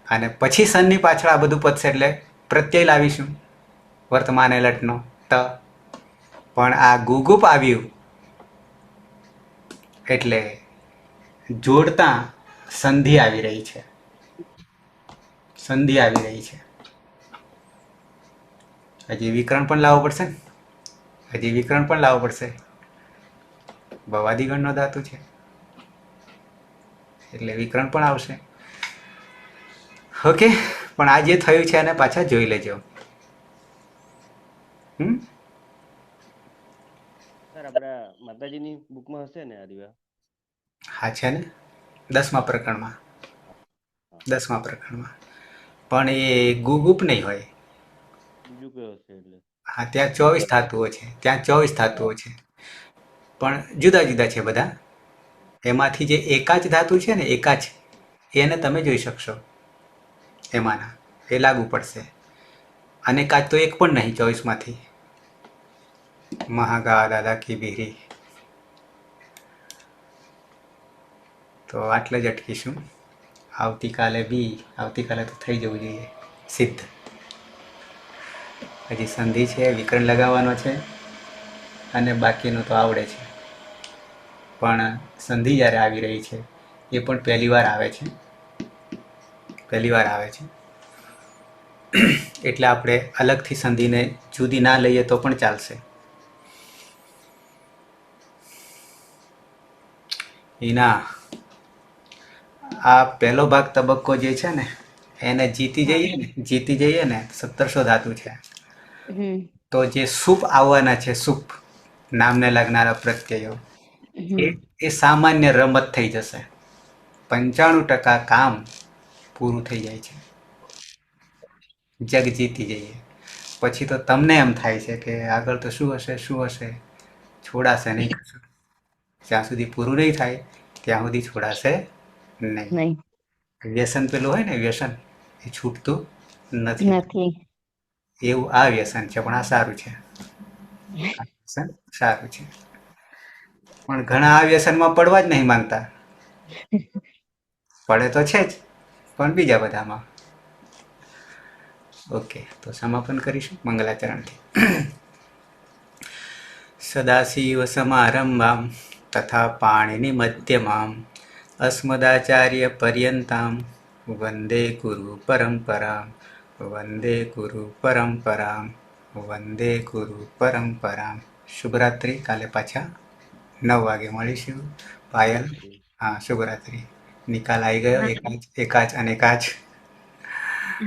અને પછી સનની પાછળ આ બધું પદશે એટલે પ્રત્યય લાવીશું, વર્તમાન એલટનો ત. પણ આ ગુગુપ આવ્યું એટલે જોડતા સંધિ આવી રહી છે, સંધિ આવી રહી છે. હજી વિકરણ પણ લાવવો પડશે ને, હજી વિકરણ પણ લાવવો પડશે. ભવાદિગણનો ધાતુ છે એટલે વિકરણ પણ આવશે. ઓકે, પણ આ જે થયું છે એને પાછા જોઈ લેજો. સર આપણા માતાજીની બુકમાં હશે ને આ રીવા? હા છે ને, 10મા પ્રકરણમાં. 10મા પ્રકરણમાં. પણ એ ગુગુપ નહીં હોય. બીજું કયો હશે એટલે? હા, ત્યાં 24 ધાતુઓ છે, ત્યાં 24 ધાતુઓ છે, પણ જુદા જુદા છે બધા. એમાંથી જે એકાચ ધાતુ છે ને, એકાચ, એને તમે જોઈ શકશો એમાંના, એ લાગુ પડશે. અને કાચ તો એક પણ નહીં 24માંથી. મહાગા દાદા કી બીરી. તો આટલે જ અટકીશું. આવતીકાલે તો થઈ જવું જોઈએ સિદ્ધ. હજી સંધિ છે, વિકરણ લગાવવાનો છે, અને બાકીનું તો આવડે છે. પણ સંધિ જ્યારે આવી રહી છે એ પણ પહેલી વાર આવે છે, પહેલી વાર આવે છે. એટલે આપણે અલગથી સંધિને જુદી ના લઈએ તો પણ ચાલશે. એના આ પહેલો ભાગ તબક્કો જે છે ને, એને જીતી જઈએ ને 1700 ધાતુ છે. તો જે સુપ આવવાના છે, સુપ નામને લાગનારા પ્રત્યયો, એ સામાન્ય રમત થઈ જશે. 95% કામ પૂરું થઈ જાય છે, જગ જીતી જઈએ. પછી તો તમને એમ થાય છે કે આગળ તો શું હશે, છોડાશે નહીં. જ્યાં સુધી પૂરું નહીં થાય ત્યાં સુધી છોડાશે નહીં. વ્યસન પેલું હોય ને, વ્યસન એ છૂટતું નથી. એવું આ વ્યસન છે, પણ આ સારું છે. સારું છે. પણ ઘણા આ વ્યસનમાં પડવા જ નહીં માંગતા. પડે તો છે જ, પણ બીજા બધામાં. ઓકે, તો સમાપન કરીશું મંગલાચરણથી. સદાશિવ સમારંભામ તથા પાણીની મધ્યમામ અસ્મદાચાર્ય પર્યંતામ વંદે ગુરુ પરંપરામ, વંદે ગુરુ પરંપરામ, વંદે ગુરુ પરંપરામ. શુભરાત્રિ. કાલે પાછા 9 વાગે મળીશું. પાયલ, હા, શુભરાત્રિ. નિકાલ આવી ગયો, એકાચ અને કાચ.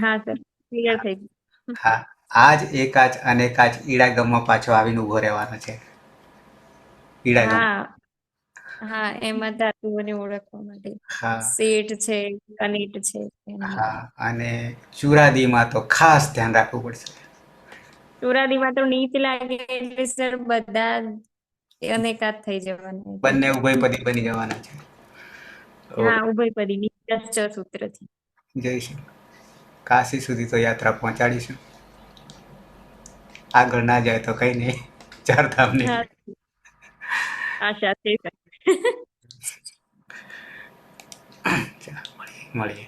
હા સર, ક્લિયર થઈ ગયું. હા, આજ એકાચ અને કાચ ઈડાગમમાં પાછો આવીને ઉભો રહેવાનો છે. ઈડાગમ. હા, એમાં ધાતુઓને ઓળખવા માટે હા શેઠ છે, કનેટ છે, એના માટે. હા, અને ચુરાદીમાં તો ખાસ ધ્યાન રાખવું પડશે. ચોરાદીમાં તો નીચ લાગે એટલે સર બધા અનેકાત થઈ જવાના. બંને ઉભયપદી બની જવાના છે. હા, ઉભયપદી નીચ સૂત્રથી. જઈશું કાશી સુધી તો યાત્રા પહોંચાડીશું. આગળ ના જાય તો કઈ નહીં, ચારધામ નહીં. હા, આશા છે સર. મળીએ.